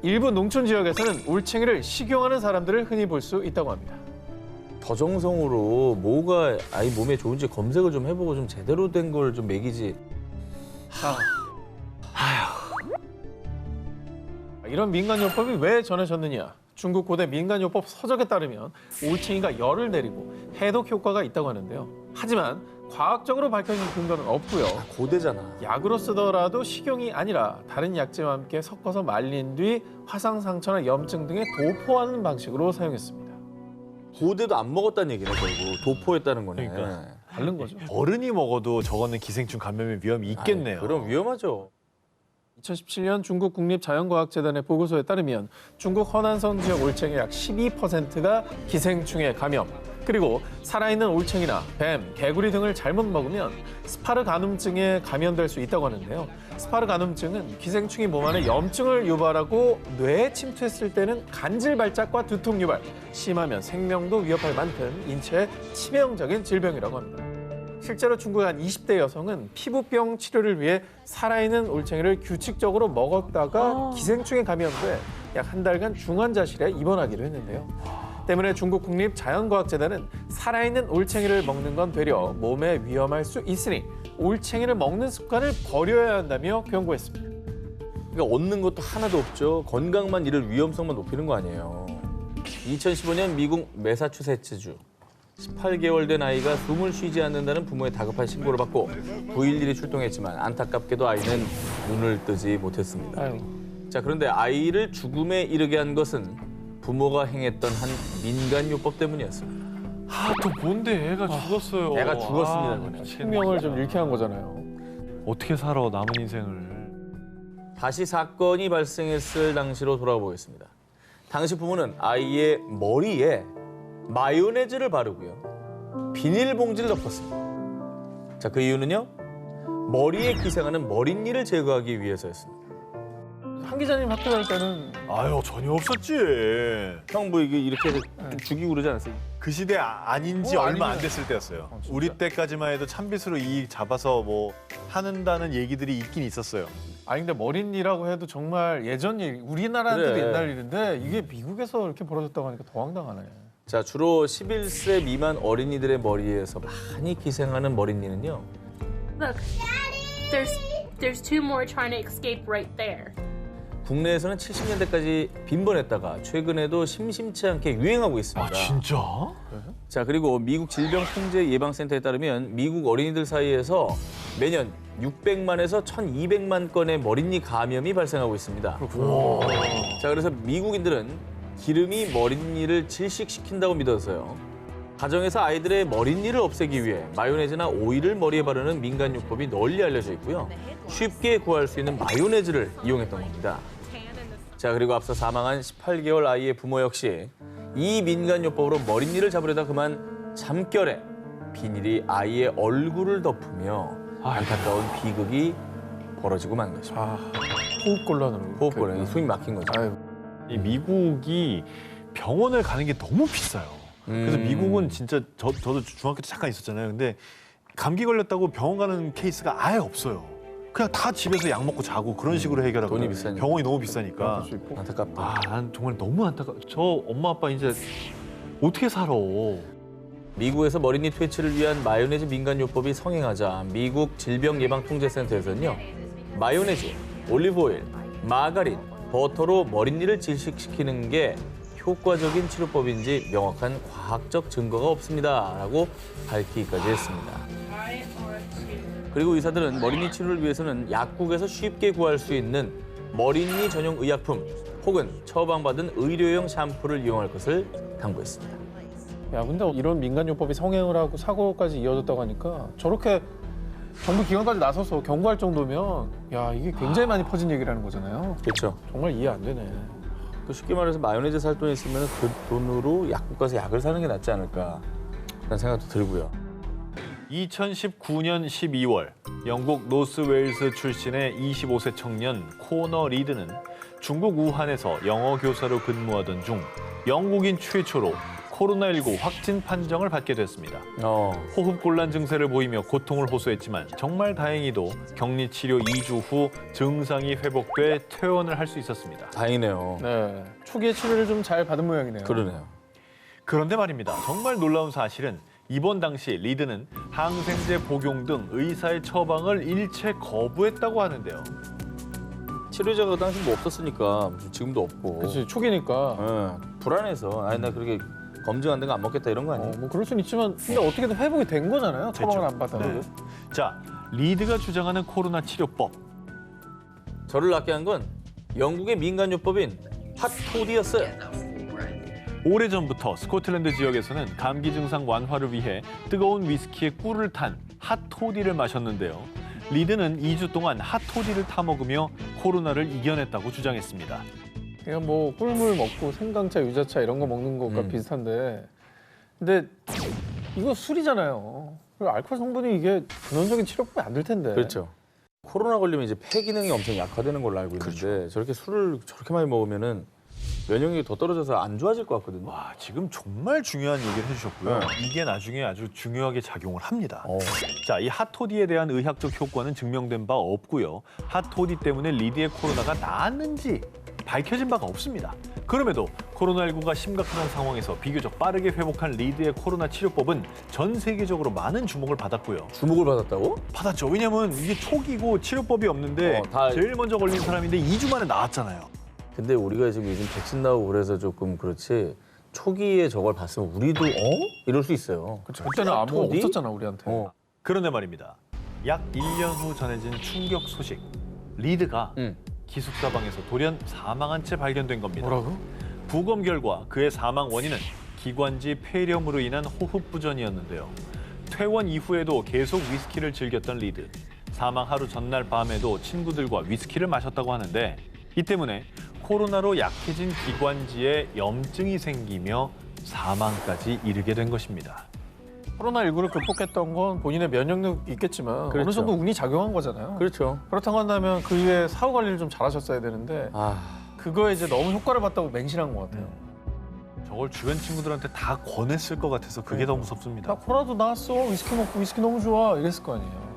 일부 농촌 지역에서는 올챙이를 식용하는 사람들을 흔히 볼 수 있다고 합니다. 더 정성으로 뭐가 아이 몸에 좋은지 검색을 좀 해보고 좀 제대로 된 걸 좀 먹이지. 이런 민간요법이 왜 전해졌느냐? 중국 고대 민간요법 서적에 따르면 올챙이가 열을 내리고 해독 효과가 있다고 하는데요. 하지만 과학적으로 밝혀진 근거는 없고요. 고대잖아. 약으로 쓰더라도 식용이 아니라 다른 약재와 함께 섞어서 말린 뒤 화상 상처나 염증 등에 도포하는 방식으로 사용했습니다. 고대도 안 먹었다는 얘기네, 결국. 도포했다는 거네. 그러니까. 다른 거죠. 어른이 먹어도 저거는 기생충 감염의 위험이 있겠네요. 그럼 위험하죠. 2017년 중국 국립자연과학재단의 보고서에 따르면 중국 허난성 지역 올챙이 약 12%가 기생충에 감염. 그리고 살아있는 올챙이나 뱀, 개구리 등을 잘못 먹으면 스파르가눔증에 감염될 수 있다고 하는데요. 스파르가눔증은 기생충이 몸 안에 염증을 유발하고 뇌에 침투했을 때는 간질 발작과 두통 유발, 심하면 생명도 위협할 만큼 인체에 치명적인 질병이라고 합니다. 실제로 중국의 한 20대 여성은 피부병 치료를 위해 살아있는 올챙이를 규칙적으로 먹었다가 기생충에 감염돼 약 한 달간 중환자실에 입원하기도 했는데요. 때문에 중국 국립자연과학재단은 살아있는 올챙이를 먹는 건 되려 몸에 위험할 수 있으니 올챙이를 먹는 습관을 버려야 한다며 경고했습니다. 그러니까 얻는 것도 하나도 없죠. 건강만 잃을 위험성만 높이는 거 아니에요. 2015년 미국 매사추세츠주 18개월 된 아이가 숨을 쉬지 않는다는 부모의 다급한 신고를 받고 911이 출동했지만 안타깝게도 아이는 눈을 뜨지 못했습니다. 아유. 자, 그런데 아이를 죽음에 이르게 한 것은 부모가 행했던 한 민간요법 때문이었습니다. 또 뭔데 애가 죽었어요. 애가 죽었습니다, 아, 그거는. 생명을 좀 잃게 한 거잖아요. 어떻게 살아 남은 인생을. 다시 사건이 발생했을 당시로 돌아가 보겠습니다. 당시 부모는 아이의 머리에 마요네즈를 바르고요. 비닐봉지를 덮었습니다. 자, 그 이유는요. 머리에 기생하는 머릿니를 제거하기 위해서였습니다. 한 기자님 학교 다닐 때는 아유 전혀 없었지. 형 뭐 이게 이렇게 좀 죽이고 그러지 않았어요? 그 시대 아닌지 얼마 안 됐을 때였어요. 진짜? 우리 때까지만 해도 참빗으로 이 잡아서 뭐 하는다는 얘기들이 있긴 있었어요. 아니 근데 머릿니라고 해도 정말 예전 일, 우리나라한테도 그래. 옛날 일인데 이게 미국에서 이렇게 벌어졌다고 하니까 더 황당하네. 자, 주로 11세 미만 어린이들의 머리에서 많이 기생하는 머릿니는요. Look, there's two more trying to escape right there. 국내에서는 70년대까지 빈번했다가 최근에도 심심치 않게 유행하고 있습니다. 진짜? 자, 그리고 미국 질병통제예방센터에 따르면 미국 어린이들 사이에서 매년 600만에서 1,200만 건의 머릿니 감염이 발생하고 있습니다. 자, 그래서 미국인들은 기름이 머릿니를 질식시킨다고 믿어서요. 가정에서 아이들의 머릿니를 없애기 위해 마요네즈나 오일을 머리에 바르는 민간요법이 널리 알려져 있고요. 쉽게 구할 수 있는 마요네즈를 이용했던 겁니다. 자, 그리고 앞서 사망한 18개월 아이의 부모 역시 이 민간요법으로 머릿니를 잡으려다 그만 잠결에 비닐이 아이의 얼굴을 덮으며 안타까운 비극이 벌어지고 만 것입니다. 호흡곤란으로. 호흡곤란, 숨이 막힌 거죠. 아유. 이 미국이 병원을 가는 게 너무 비싸요. 그래서 미국은 진짜 저도 중학교 때 잠깐 있었잖아요. 근데 감기 걸렸다고 병원 가는 케이스가 아예 없어요. 그냥 다 집에서 약 먹고 자고 그런 식으로 해결하고. 돈이 비싸니까. 병원이 너무 비싸니까. 그럴 수 있고. 안타깝다. 아, 난 정말 너무 안타까워. 저 엄마 아빠 이제 어떻게 살아? 미국에서 머릿니 퇴치를 위한 마요네즈 민간요법이 성행하자 미국 질병예방통제센터에서는요. 마요네즈, 올리브오일, 마가린, 버터로 머릿니를 질식시키는 게 효과적인 치료법인지 명확한 과학적 증거가 없습니다라고 밝히기까지 했습니다. 그리고 의사들은 머릿니 치료를 위해서는 약국에서 쉽게 구할 수 있는 머릿니 전용 의약품 혹은 처방받은 의료용 샴푸를 이용할 것을 당부했습니다. 야 근데 이런 민간요법이 성행을 하고 사고까지 이어졌다고 하니까 저렇게 정부 기관까지 나서서 경고할 정도면 야 이게 굉장히 많이 퍼진 얘기라는 거잖아요. 그렇죠. 정말 이해 안 되네. 또 쉽게 말해서 마요네즈 살 돈 있으면 그 돈으로 약국 가서 약을 사는 게 낫지 않을까 라는 생각도 들고요. 2019년 12월 영국 노스웨일스 출신의 25세 청년 코너 리드는 중국 우한에서 영어 교사로 근무하던 중 영국인 최초로 코로나19 확진 판정을 받게 됐습니다. 호흡곤란 증세를 보이며 고통을 호소했지만 정말 다행히도 격리 치료 2주 후 증상이 회복돼 퇴원을 할 수 있었습니다. 다행이네요. 네, 초기에 치료를 좀 잘 받은 모양이네요. 그러네요. 그런데 말입니다. 정말 놀라운 사실은 입원 당시 리드는 항생제 복용 등 의사의 처방을 일체 거부했다고 하는데요. 치료제가 당시 뭐 없었으니까 지금도 없고. 그치, 초기니까. 불안해서 아니 나 그렇게 검증 안 된 거 안 먹겠다 이런 거 아니에요? 뭐 그럴 수는 있지만 근데 어떻게든 회복이 된 거잖아요. 처방을 안 받아도. 네. 자, 리드가 주장하는 코로나 치료법. 저를 낫게 한 건 영국의 민간요법인 핫토디였어요. 오래전부터 스코틀랜드 지역에서는 감기 증상 완화를 위해 뜨거운 위스키에 꿀을 탄 핫토디를 마셨는데요. 리드는 2주 동안 핫토디를 타먹으며 코로나를 이겨냈다고 주장했습니다. 그냥 뭐 꿀물 먹고 생강차, 유자차 이런 거 먹는 것과 비슷한데 근데 이거 술이잖아요. 그리고 알코올 성분이 이게 근원적인 치료법이 안 될 텐데. 그렇죠. 코로나 걸리면 이제 폐 기능이 엄청 약화되는 걸로 알고 있는데 저렇게 술을 저렇게 많이 먹으면은 면역력이 더 떨어져서 안 좋아질 것 같거든요. 와, 지금 정말 중요한 얘기를 해주셨고요. 이게 나중에 아주 중요하게 작용을 합니다. 자, 이 핫토디에 대한 의학적 효과는 증명된 바 없고요. 핫토디 때문에 리드의 코로나가 나았는지 밝혀진 바가 없습니다. 그럼에도 코로나19가 심각한 상황에서 비교적 빠르게 회복한 리드의 코로나 치료법은 전 세계적으로 많은 주목을 받았고요. 주목을 받았다고? 받았죠. 왜냐면 이게 초기고 치료법이 없는데 다- 제일 먼저 걸린 사람인데 2주 만에 나았잖아요. 근데 우리가 지금 요즘 백신 나오고 그래서 조금 그렇지 초기에 저걸 봤으면 우리도 이럴 수 있어요. 그때는 아무 핫토디? 없었잖아 우리한테. 그런데 말입니다. 약 1년 후 전해진 충격 소식. 리드가 기숙사방에서 돌연 사망한 채 발견된 겁니다. 뭐라고? 부검 결과 그의 사망 원인은 기관지 폐렴으로 인한 호흡 부전이었는데요. 퇴원 이후에도 계속 위스키를 즐겼던 리드. 사망 하루 전날 밤에도 친구들과 위스키를 마셨다고 하는데 이 때문에 코로나로 약해진 기관지에 염증이 생기며 사망까지 이르게 된 것입니다. 코로나19를 극복했던 건 본인의 면역력이 있겠지만 어느 그렇죠. 정도 운이 작용한 거잖아요. 그렇죠. 그렇다고 한다면 그 이후에 사후 관리를 좀 잘하셨어야 되는데 그거에 이제 너무 효과를 봤다고 맹신한 것 같아요. 저걸 주변 친구들한테 다 권했을 것 같아서 그게 더 무섭습니다. 나 코로나도 나았어. 위스키 먹고 위스키 너무 좋아. 이랬을 거 아니에요.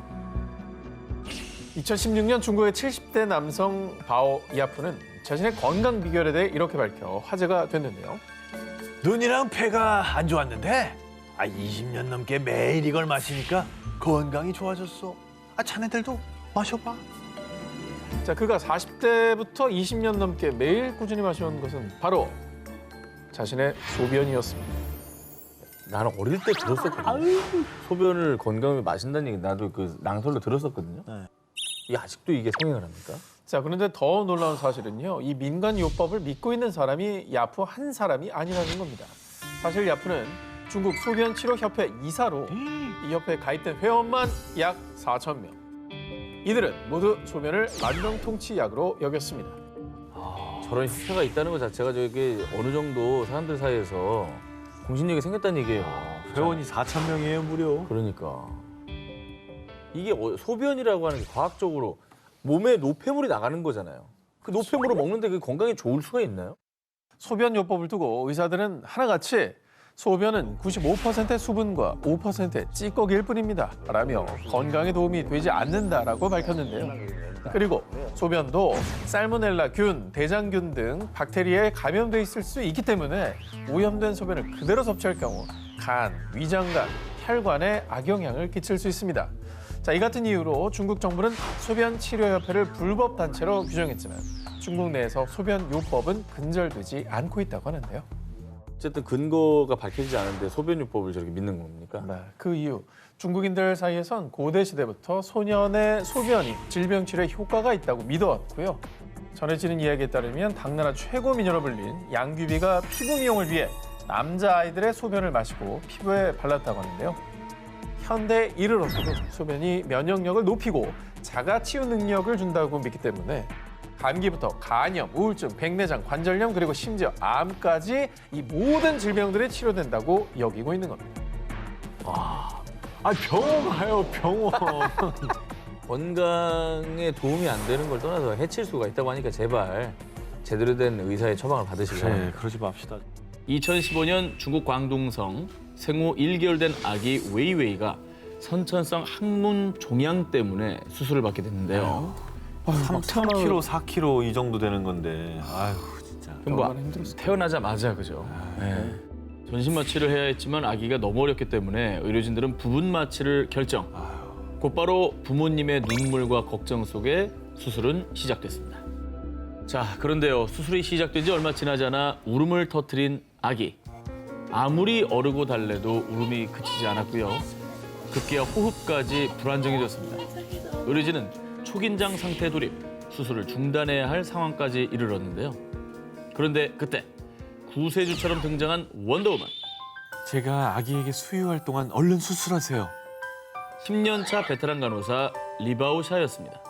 2016년 중국의 70대 남성 바오 이아프는 자신의 건강 비결에 대해 이렇게 밝혀 화제가 됐는데요. 눈이랑 폐가 안 좋았는데 20년 넘게 매일 이걸 마시니까 건강이 좋아졌어. 자네들도 마셔봐. 자, 그가 40대부터 20년 넘게 매일 꾸준히 마셔온 것은 바로 자신의 소변이었습니다. 나는 어릴 때 들었었거든요. 소변을 건강하게 마신다는 얘기 나도 그 낭설로 들었었거든요. 네. 이게 아직도 이게 성행을 합니까? 자, 그런데 더 놀라운 사실은요. 이 민간 요법을 믿고 있는 사람이 야프 한 사람이 아니라는 겁니다. 사실 야프는 중국 소변 치료 협회 이사로 이 협회에 가입된 회원만 약 4천 명. 이들은 모두 소변을 만병통치약으로 여겼습니다. 저런 협회가 있다는 것 자체가 저게 어느 정도 사람들 사이에서 공신력이 생겼다는 얘기예요. 회원이 4천 명이에요, 무려. 그러니까 이게 소변이라고 하는 게 과학적으로 몸에 노폐물이 나가는 거잖아요. 그 노폐물을 먹는데 그 건강에 좋을 수가 있나요? 소변 요법을 두고 의사들은 하나같이 소변은 95%의 수분과 5%의 찌꺼기일 뿐입니다. 라며 건강에 도움이 되지 않는다라고 밝혔는데요. 그리고 소변도 살모넬라균, 대장균 등 박테리아에 감염돼 있을 수 있기 때문에 오염된 소변을 그대로 섭취할 경우 간, 위장관, 혈관에 악영향을 끼칠 수 있습니다. 자, 이 같은 이유로 중국 정부는 소변 치료협회를 불법 단체로 규정했지만 중국 내에서 소변 요법은 근절되지 않고 있다고 하는데요. 어쨌든 근거가 밝혀지지 않은데 소변요법을 저렇게 믿는 겁니까? 네, 그 이유 중국인들 사이에선 고대 시대부터 소년의 소변이 질병 치료에 효과가 있다고 믿어왔고요. 전해지는 이야기에 따르면 당나라 최고 미녀로 불린 양귀비가 피부 미용을 위해 남자아이들의 소변을 마시고 피부에 발랐다고 하는데요. 현대에 이르러서도 소변이 면역력을 높이고 자가 치유 능력을 준다고 믿기 때문에 감기부터 간염, 우울증, 백내장, 관절염 그리고 심지어 암까지 이 모든 질병들이 치료된다고 여기고 있는 겁니다. 아 병원 가요 병원. 건강에 도움이 안 되는 걸 떠나서 해칠 수가 있다고 하니까 제발 제대로 된 의사의 처방을 받으시기 바랍니다. 네, 그러지 맙시다. 2015년 중국 광둥성 생후 1개월 된 아기 웨이웨이가 선천성 항문 종양 때문에 수술을 받게 됐는데요. 3kg, 4kg 이 정도 되는 건데. 아유 진짜. 뭐 얼마나 힘들었을까. 태어나자마자 그죠. 네. 전신 마취를 해야 했지만 아기가 너무 어렸기 때문에 의료진들은 부분 마취를 결정. 곧바로 부모님의 눈물과 걱정 속에 수술은 시작됐습니다. 자, 그런데요. 수술이 시작된 지 얼마 지나지 않아 울음을 터뜨린 아기. 아무리 어르고 달래도 울음이 그치지 않았고요. 급기야 호흡까지 불안정해졌습니다. 의료진은 초긴장 상태 돌입, 수술을 중단해야 할 상황까지 이르렀는데요. 그런데 그때 구세주처럼 등장한 원더우먼. 제가 아기에게 수유할 동안 얼른 수술하세요. 10년 차 베테랑 간호사 리바오 샤였습니다.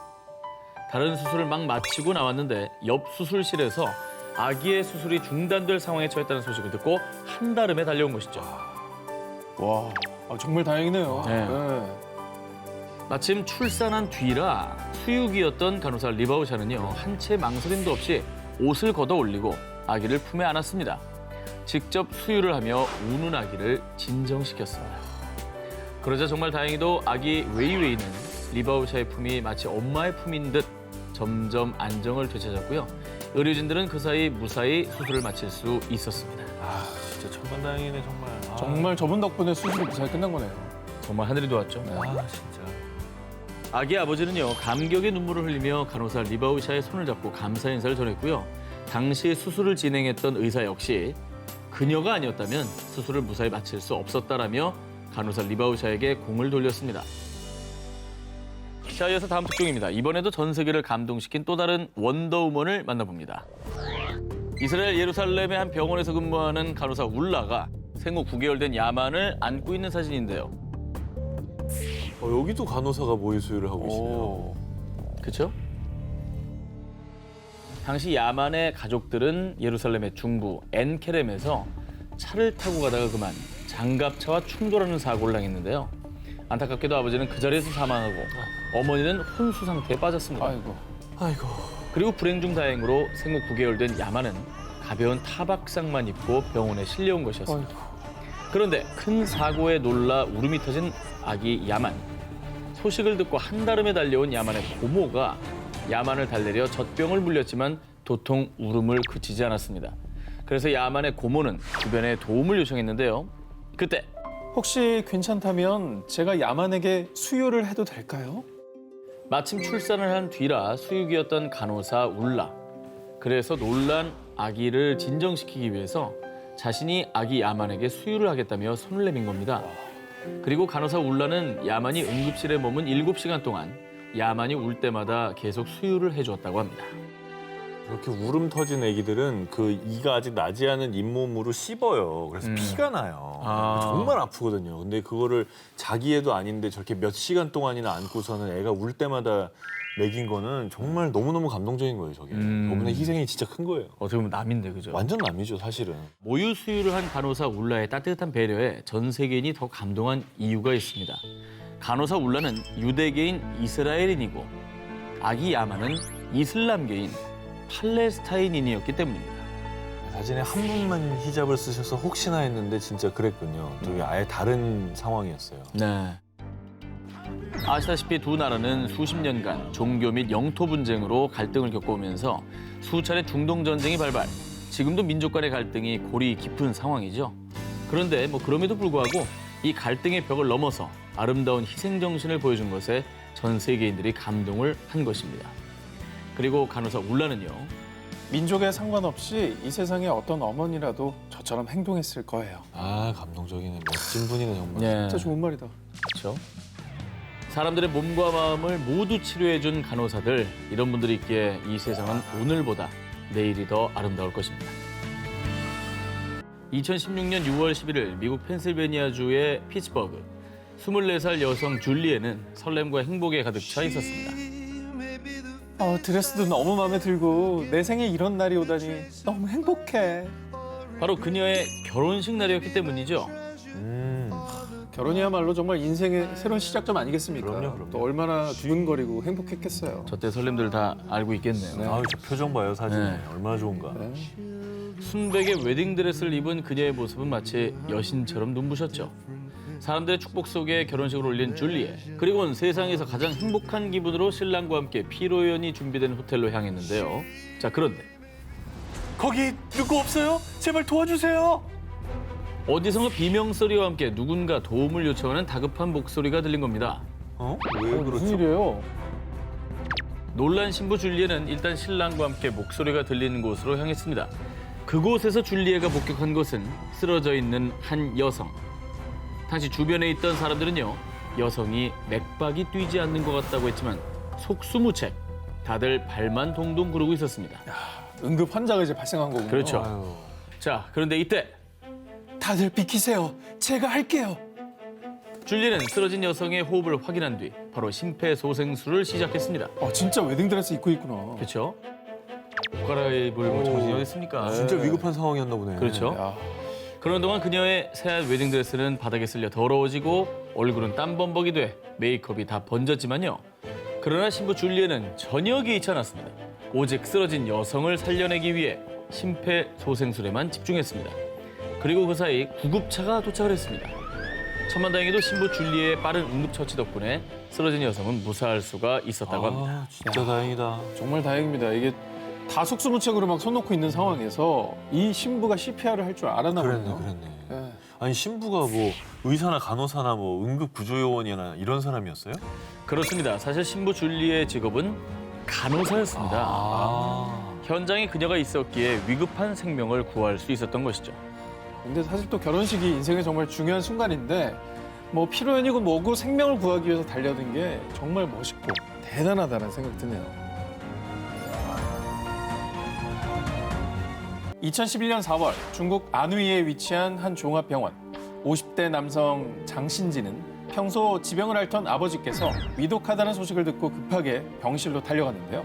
다른 수술을 막 마치고 나왔는데 옆 수술실에서 아기의 수술이 중단될 상황에 처했다는 소식을 듣고 한달음에 달려온 것이죠. 와, 정말 다행이네요. 네. 마침 출산한 뒤라 수유기였던 간호사 리바오 샤는요. 한 채 망설임도 없이 옷을 걷어 올리고 아기를 품에 안았습니다. 직접 수유를 하며 우는 아기를 진정시켰습니다. 그러자 정말 다행히도 아기 웨이웨이는 리바오 샤의 품이 마치 엄마의 품인 듯 점점 안정을 되찾았고요. 의료진들은 그 사이 무사히 수술을 마칠 수 있었습니다. 아 진짜 천만다행이네 정말. 아, 정말 저분 덕분에 수술이 무사히 끝난 거네요. 정말 하늘이 도왔죠. 아 진짜. 아기 아버지는요. 감격의 눈물을 흘리며 간호사 리바오 샤의 손을 잡고 감사 인사를 전했고요. 당시 수술을 진행했던 의사 역시 그녀가 아니었다면 수술을 무사히 마칠 수 없었다라며 간호사 리바오 샤에게 공을 돌렸습니다. 자, 이어서 다음 특종입니다. 이번에도 전 세계를 감동시킨 또 다른 원더우먼을 만나봅니다. 이스라엘 예루살렘의 한 병원에서 근무하는 간호사 울라가 생후 9개월 된 야만을 안고 있는 사진인데요. 여기도 간호사가 모유 수유를 하고 계시네요. 그렇죠? 당시 야만의 가족들은 예루살렘의 중부 엔케렘에서 차를 타고 가다가 그만 장갑차와 충돌하는 사고를 당했는데요. 안타깝게도 아버지는 그 자리에서 사망하고 어머니는 혼수 상태에 빠졌습니다. 아이고. 그리고 불행 중 다행으로 생후 9개월 된 야만은 가벼운 타박상만 입고 병원에 실려온 것이었습니다. 그런데 큰 사고에 놀라 울음이 터진 아기 야만. 소식을 듣고 한달음에 달려온 야만의 고모가 야만을 달래려 젖병을 물렸지만 도통 울음을 그치지 않았습니다. 그래서 야만의 고모는 주변에 도움을 요청했는데요. 그때 혹시 괜찮다면 제가 야만에게 수유를 해도 될까요? 마침 출산을 한 뒤라 수유기였던 간호사 울라. 그래서 놀란 아기를 진정시키기 위해서 자신이 아기 야만에게 수유를 하겠다며 손을 내민 겁니다. 그리고 간호사 울라는 야만이 응급실에 머문 7시간 동안 야만이 울 때마다 계속 수유를 해주었다고 합니다. 그렇게 울음 터진 애기들은 그 이가 아직 나지 않은 잇몸으로 씹어요. 그래서 피가 나요. 정말 아프거든요. 근데 그거를 자기 애도 아닌데 저렇게 몇 시간 동안이나 안고서는 애가 울 때마다 먹인 거는 정말 너무너무 감동적인 거예요, 저게. 저분의 희생이 진짜 큰 거예요. 어떻게 보면 남인데, 그죠? 완전 남이죠, 사실은. 모유 수유를 한 간호사 울라의 따뜻한 배려에 전 세계인이 더 감동한 이유가 있습니다. 간호사 울라는 유대계인 이스라엘인이고 아기 야만은 이슬람계인 팔레스타인인이었기 때문입니다. 사진에 한 분만 히잡을 쓰셔서 혹시나 했는데 진짜 그랬군요. 또 아예 다른 상황이었어요. 네. 아시다시피 두 나라는 수십 년간 종교 및 영토 분쟁으로 갈등을 겪어오면서 수차례 중동 전쟁이 발발. 지금도 민족 간의 갈등이 골이 깊은 상황이죠. 그런데 그럼에도 불구하고 이 갈등의 벽을 넘어서 아름다운 희생 정신을 보여준 것에 전 세계인들이 감동을 한 것입니다. 그리고 간호사 울라는요. 민족에 상관없이 이 세상에 어떤 어머니라도 저처럼 행동했을 거예요. 아, 감동적이네. 멋진 분이네, 정말. 네. 진짜 좋은 말이다. 그렇죠. 사람들의 몸과 마음을 모두 치료해준 간호사들, 이런 분들이 있기에 이 세상은 오늘보다 내일이 더 아름다울 것입니다. 2016년 6월 11일 미국 펜실베니아주의 피츠버그, 24살 여성 줄리에는 설렘과 행복에 가득 차 있었습니다. 드레스도 너무 마음에 들고 내 생에 이런 날이 오다니 너무 행복해. 바로 그녀의 결혼식 날이었기 때문이죠. 결혼이야말로 정말 인생의 새로운 시작점 아니겠습니까? 그럼요. 또 얼마나 두근거리고 행복했겠어요. 저때 설렘들 다 알고 있겠네요. 아유, 저 표정 봐요, 사진에. 네. 얼마나 좋은가. 네. 순백의 웨딩드레스를 입은 그녀의 모습은 마치 여신처럼 눈부셨죠. 사람들의 축복 속에 결혼식을 올린 줄리에. 그리고는 세상에서 가장 행복한 기분으로 신랑과 함께 피로연이 준비된 호텔로 향했는데요. 자, 그런데 거기 누구 없어요? 제발 도와주세요. 어디선가 비명소리와 함께 누군가 도움을 요청하는 다급한 목소리가 들린 겁니다. 어? 왜 무슨 그렇죠? 일이에요? 놀란 신부 줄리에는 일단 신랑과 함께 목소리가 들리는 곳으로 향했습니다. 그곳에서 줄리에가 목격한 것은 쓰러져 있는 한 여성. 당시 주변에 있던 사람들은요, 여성이 맥박이 뛰지 않는 것 같다고 했지만 속수무책, 다들 발만 동동 구르고 있었습니다. 응급 환자가 이제 발생한 거군요. 그렇죠. 아유. 자, 그런데 이때 다들 비키세요. 제가 할게요. 줄리에는 쓰러진 여성의 호흡을 확인한 뒤 바로 심폐소생술을 시작했습니다. 진짜 웨딩드레스 입고 있구나. 그렇죠? 옷 갈아입을 뭐 정신이 어디 있습니까? 진짜 위급한 상황이었나 보네. 그렇죠. 야, 그런 동안 그녀의 새하얀 웨딩드레스는 바닥에 쓸려 더러워지고 얼굴은 땀범벅이 돼 메이크업이 다 번졌지만요. 그러나 신부 줄리에는 전혀 개의치 않았습니다. 오직 쓰러진 여성을 살려내기 위해 심폐소생술에만 집중했습니다. 그리고 그 사이 구급차가 도착을 했습니다. 천만다행히도 신부 줄리에의 빠른 응급처치 덕분에 쓰러진 여성은 무사할 수가 있었다고 합니다. 아, 진짜 다행이다. 정말 다행입니다. 이게 다 속수무책으로 막 손 놓고 있는 상황에서 이 신부가 CPR을 할 줄 알았나 보네요. 그랬네. 네. 아니 신부가 뭐 의사나 간호사나 뭐 응급 구조요원이나 이런 사람이었어요? 그렇습니다. 사실 신부 줄리에의 직업은 간호사였습니다. 현장에 그녀가 있었기에 위급한 생명을 구할 수 있었던 것이죠. 근데 사실 또 결혼식이 인생의 정말 중요한 순간인데 뭐 피로연이고 뭐고 생명을 구하기 위해서 달려든 게 정말 멋있고 대단하다는 생각 드네요. 2011년 4월 중국 안휘에 위치한 한 종합병원. 50대 남성 장신지는 평소 지병을 앓던 아버지께서 위독하다는 소식을 듣고 급하게 병실로 달려갔는데요.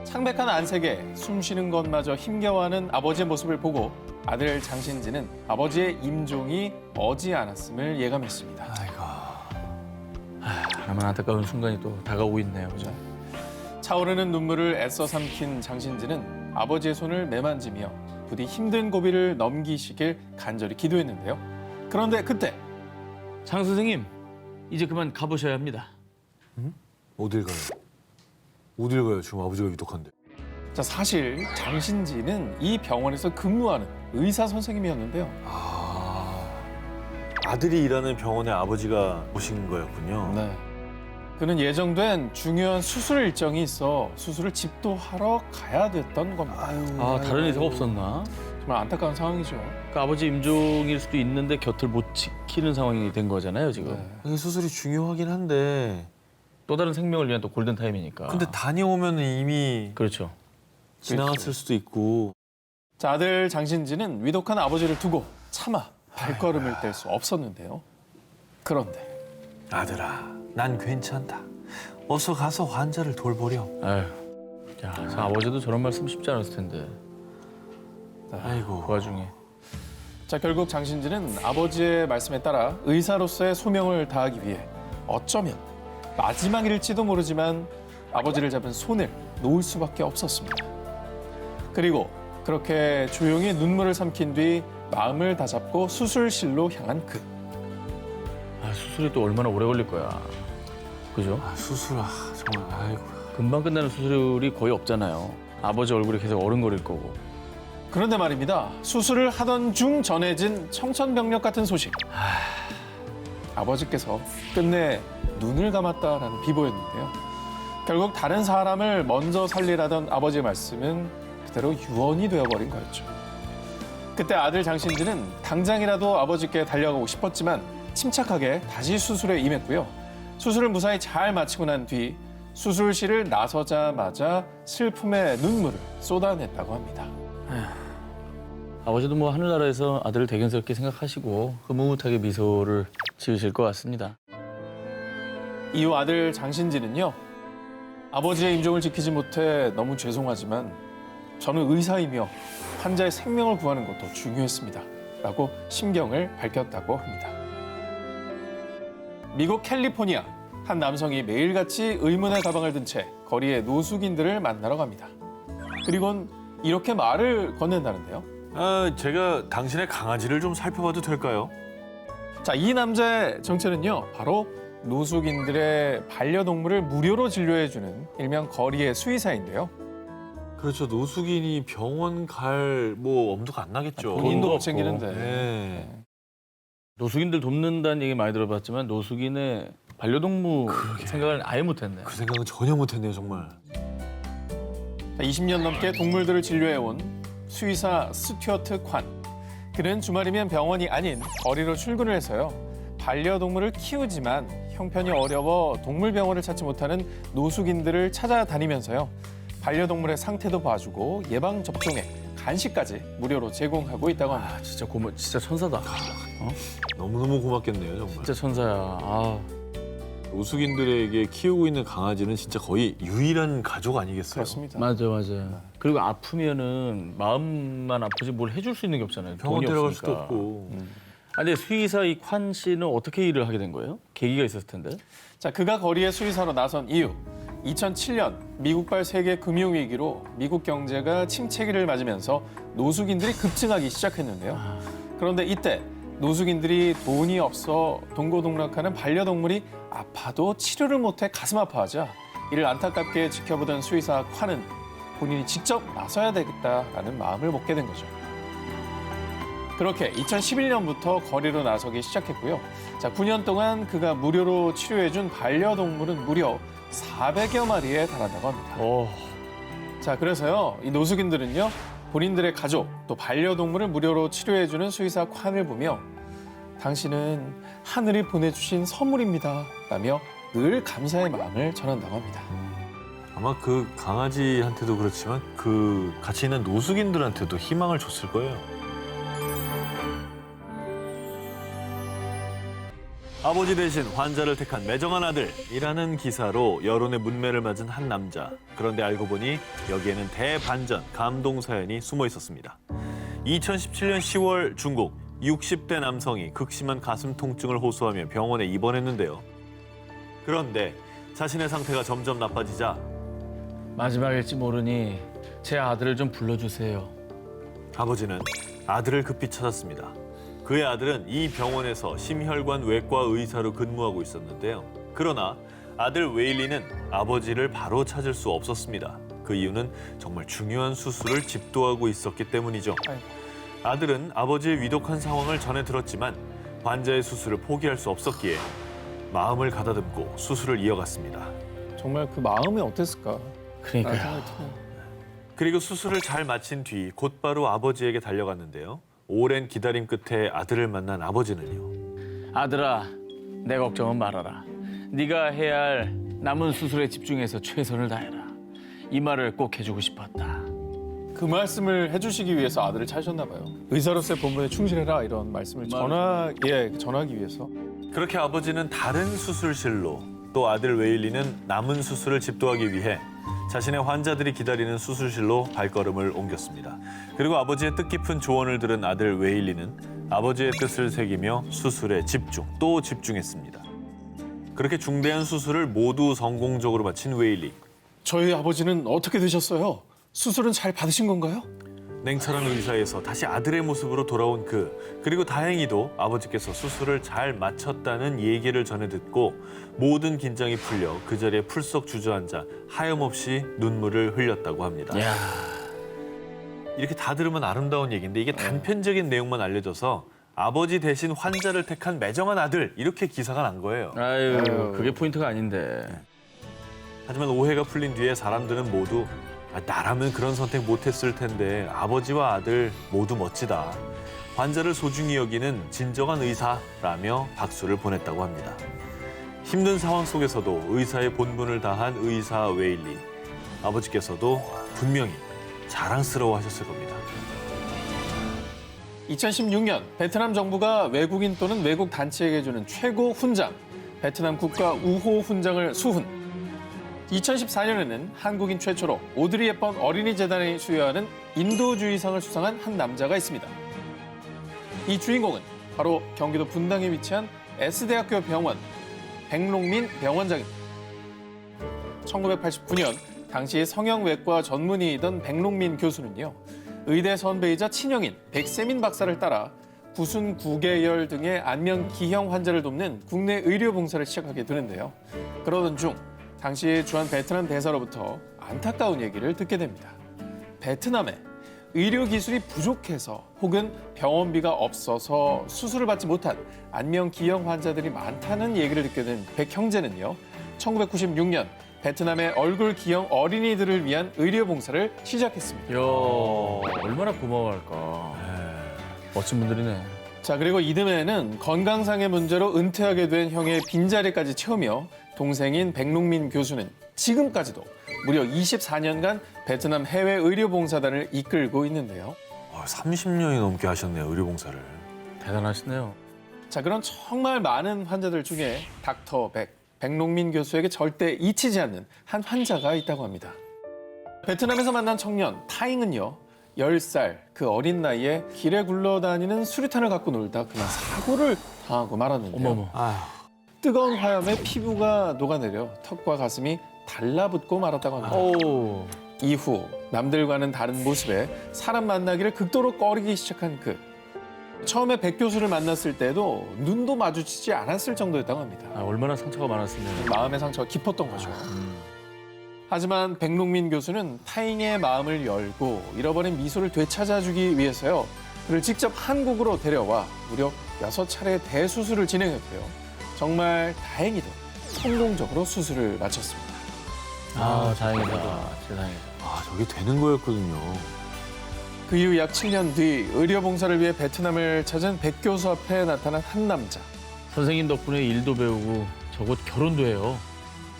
창백한 안색에 숨 쉬는 것마저 힘겨워하는 아버지의 모습을 보고 아들 장신지는 아버지의 임종이 머지않았음을 예감했습니다. 나만 안타까운 순간이 또 다가오고 있네요. 그죠? 차오르는 눈물을 애써 삼킨 장신지는 아버지의 손을 매만지며 부디 힘든 고비를 넘기시길 간절히 기도했는데요. 그런데 그때 장 선생님, 이제 그만 가보셔야 합니다. 어딜 가요? 어딜 가요? 지금 아버지가 위독한데. 자, 사실 장신지는 이 병원에서 근무하는 의사 선생님이었는데요. 아들이 일하는 병원에 아버지가 오신 거였군요. 네. 그는 예정된 중요한 수술 일정이 있어 수술을 집도하러 가야 됐던 겁니다. 아, 다른 의사가 없었나? 정말 안타까운 상황이죠. 그 아버지 임종일 수도 있는데 곁을 못 지키는 상황이 된 거잖아요, 지금. 네. 이게 수술이 중요하긴 한데 또 다른 생명을 위한 또 골든 타임이니까. 근데 다녀오면 이미 그렇죠. 지나갔을 수도 있고. 자, 아들 장신지는 위독한 아버지를 두고 차마 발걸음을 뗄 수 없었는데요. 그런데 아들아, 난 괜찮다. 어서 가서 환자를 돌보렴. 아유, 야, 참 아버지도 저런 말씀 쉽지 않았을 텐데. 아이고. 그 와중에. 자, 결국 장신지는 아버지의 말씀에 따라 의사로서의 소명을 다하기 위해 어쩌면 마지막일지도 모르지만 아버지를 잡은 손을 놓을 수밖에 없었습니다. 그리고 그렇게 조용히 눈물을 삼킨 뒤 마음을 다잡고 수술실로 향한 그. 아, 수술이 또 얼마나 오래 걸릴 거야. 그죠? 아, 수술, 정말, 아이고. 금방 끝나는 수술이 거의 없잖아요. 아버지 얼굴이 계속 어른거릴 거고. 그런데 말입니다. 수술을 하던 중 전해진 청천벽력 같은 소식. 아버지께서 끝내 눈을 감았다라는 비보였는데요. 결국 다른 사람을 먼저 살리라던 아버지의 말씀은 그대로 유언이 되어버린 거였죠. 그때 아들 장신지는 당장이라도 아버지께 달려가고 싶었지만 침착하게 다시 수술에 임했고요. 수술을 무사히 잘 마치고 난 뒤 수술실을 나서자마자 슬픔의 눈물을 쏟아냈다고 합니다. 아버지도 뭐 하늘나라에서 아들을 대견스럽게 생각하시고 흐뭇하게 미소를 지으실 것 같습니다. 이후 아들 장신지는요. 아버지의 임종을 지키지 못해 너무 죄송하지만 저는 의사이며 환자의 생명을 구하는 것도 중요했습니다. 라고 심경을 밝혔다고 합니다. 미국 캘리포니아 한 남성이 매일같이 의문의 가방을 든 채 거리에 노숙인들을 만나러 갑니다. 그리곤 이렇게 말을 건넨다는데요. 제가 당신의 강아지를 좀 살펴봐도 될까요? 자, 이 남자의 정체는요, 바로 노숙인들의 반려동물을 무료로 진료해주는 일명 거리의 수의사인데요. 그렇죠. 노숙인이 병원 갈 뭐 엄두가 안 나겠죠. 본인도 못 없고. 챙기는데. 네. 노숙인들 돕는다는 얘기 많이 들어봤지만 노숙인의 반려동물 생각을 아예 못했네. 그 생각은 전혀 못했네요, 정말. 20년 넘게 동물들을 진료해온 수의사 스튜어트 관. 그는 주말이면 병원이 아닌 거리로 출근을 해서요. 반려동물을 키우지만 형편이 어려워 동물병원을 찾지 못하는 노숙인들을 찾아다니면서요. 반려동물의 상태도 봐주고 예방접종에 간식까지 무료로 제공하고 있다고 합니다. 아, 진짜 천사다. 너무너무 고맙겠네요, 정말. 진짜 천사야. 아, 노숙인들에게 키우고 있는 강아지는 진짜 거의 유일한 가족 아니겠어요? 그렇습니다. 맞아. 그리고 아프면은 마음만 아프지 뭘 해줄 수 있는 게 없잖아요. 병원 돈이 데려갈 없으니까. 수도 없고. 아, 근데 수의사 이 관 씨는 어떻게 일을 하게 된 거예요? 계기가 있었을 텐데. 자, 그가 거리의 수의사로 나선 이유. 2007년 미국발 세계 금융위기로 미국 경제가 침체기를 맞으면서 노숙인들이 급증하기 시작했는데요. 그런데 이때 노숙인들이 돈이 없어 동고동락하는 반려동물이 아파도 치료를 못해 가슴 아파하자 이를 안타깝게 지켜보던 수의사 콴은 본인이 직접 나서야 되겠다라는 마음을 먹게 된 거죠. 그렇게 2011년부터 거리로 나서기 시작했고요. 자, 9년 동안 그가 무료로 치료해준 반려동물은 무려 400여 마리에 달한다고 합니다. 자, 그래서요, 이 노숙인들은요, 본인들의 가족, 또 반려동물을 무료로 치료해주는 수의사 콴을 보며 당신은 하늘이 보내주신 선물입니다. 라며 늘 감사의 마음을 전한다고 합니다. 아마 그 강아지한테도 그렇지만 그 같이 있는 노숙인들한테도 희망을 줬을 거예요. 아버지 대신 환자를 택한 매정한 아들이라는 기사로 여론의 문매를 맞은 한 남자. 그런데 알고 보니 여기에는 대반전, 감동 사연이 숨어 있었습니다. 2017년 10월 중국 60대 남성이 극심한 가슴 통증을 호소하며 병원에 입원했는데요. 그런데 자신의 상태가 점점 나빠지자 마지막일지 모르니 제 아들을 좀 불러주세요. 아버지는 아들을 급히 찾았습니다. 그의 아들은 이 병원에서 심혈관 외과 의사로 근무하고 있었는데요. 그러나 아들 웨일리는 아버지를 바로 찾을 수 없었습니다. 그 이유는 정말 중요한 수술을 집도하고 있었기 때문이죠. 아들은 아버지의 위독한 상황을 전해 들었지만 환자의 수술을 포기할 수 없었기에 마음을 가다듬고 수술을 이어갔습니다. 정말 그 마음이 어땠을까? 그러니까요. 그리고 수술을 잘 마친 뒤 곧바로 아버지에게 달려갔는데요. 오랜 기다림 끝에 아들을 만난 아버지는요. 아들아, 내 걱정은 말아라. 네가 해야 할 남은 수술에 집중해서 최선을 다해라. 이 말을 꼭 해주고 싶었다. 그 말씀을 해주시기 위해서 아들을 찾으셨나 봐요. 의사로서의 본분에 충실해라 이런 말씀을 전하기 위해서. 그렇게 아버지는 다른 수술실로 또 아들 웨일리는 남은 수술을 집도하기 위해 자신의 환자들이 기다리는 수술실로 발걸음을 옮겼습니다. 그리고 아버지의 뜻깊은 조언을 들은 아들 웨일리는 아버지의 뜻을 새기며 수술에 또 집중했습니다. 그렇게 중대한 수술을 모두 성공적으로 마친 웨일리. 저희 아버지는 어떻게 되셨어요? 수술은 잘 받으신 건가요? 냉철한 의사에서 다시 아들의 모습으로 돌아온 그리고 다행히도 아버지께서 수술을 잘 마쳤다는 얘기를 전해 듣고 모든 긴장이 풀려 그 자리에 풀썩 주저앉아 하염없이 눈물을 흘렸다고 합니다. 야, 이렇게 다 들으면 아름다운 얘기인데 이게 단편적인 내용만 알려져서 아버지 대신 환자를 택한 매정한 아들 이렇게 기사가 난 거예요. 아유, 그게 포인트가 아닌데. 하지만 오해가 풀린 뒤에 사람들은 모두 나라면 그런 선택 못했을 텐데 아버지와 아들 모두 멋지다. 환자를 소중히 여기는 진정한 의사라며 박수를 보냈다고 합니다. 힘든 상황 속에서도 의사의 본분을 다한 의사 웨일리. 아버지께서도 분명히 자랑스러워하셨을 겁니다. 2016년 베트남 정부가 외국인 또는 외국 단체에게 주는 최고 훈장, 베트남 국가 우호 훈장을 수훈. 2014년에는 한국인 최초로 오드리 헵번 어린이 재단이 수여하는 인도주의상을 수상한 한 남자가 있습니다. 이 주인공은 바로 경기도 분당에 위치한 S대학교 병원 백롱민 병원장입니다. 1989년 당시 성형외과 전문의이던 백롱민 교수는요. 의대 선배이자 친형인 백세민 박사를 따라 구순 구개열 등의 안면 기형 환자를 돕는 국내 의료 봉사를 시작하게 되는데요. 그러던 중 당시 주한 베트남 대사로부터 안타까운 얘기를 듣게 됩니다. 베트남에 의료 기술이 부족해서 혹은 병원비가 없어서 수술을 받지 못한 안면 기형 환자들이 많다는 얘기를 듣게 된 백 형제는요. 1996년 베트남의 얼굴 기형 어린이들을 위한 의료 봉사를 시작했습니다. 야, 얼마나 고마워할까. 멋진 분들이네. 자, 그리고 이듬해에는 건강상의 문제로 은퇴하게 된 형의 빈자리까지 채우며 동생인 백롱민 교수는 지금까지도 무려 24년간 베트남 해외 의료봉사단을 이끌고 있는데요. 30년이 넘게 하셨네요, 의료봉사를. 대단하시네요. 자, 그런 정말 많은 환자들 중에 닥터 백롱민 교수에게 절대 잊히지 않는 한 환자가 있다고 합니다. 베트남에서 만난 청년 타잉은요. 10살 그 어린 나이에 길에 굴러다니는 수류탄을 갖고 놀다 그만 사고를 당하고 말았는데요. 어머머. 뜨거운 화염에 피부가 녹아내려 턱과 가슴이 달라붙고 말았다고 합니다. 오. 이후 남들과는 다른 모습에 사람 만나기를 극도로 꺼리기 시작한 그. 처음에 백 교수를 만났을 때도 눈도 마주치지 않았을 정도였다고 합니다. 얼마나 상처가 많았으면. 마음의 상처가 깊었던 거죠. 하지만 백롱민 교수는 타잉의 마음을 열고 잃어버린 미소를 되찾아주기 위해서요. 그를 직접 한국으로 데려와 무려 6차례 대수술을 진행했고요. 정말 다행히도 성공적으로 수술을 마쳤습니다. 다행이다. 세상에. 저게 되는 거였거든요. 그 이후 약 7년 뒤 의료봉사를 위해 베트남을 찾은 백 교수 앞에 나타난 한 남자. 선생님 덕분에 일도 배우고 저곧 결혼도 해요.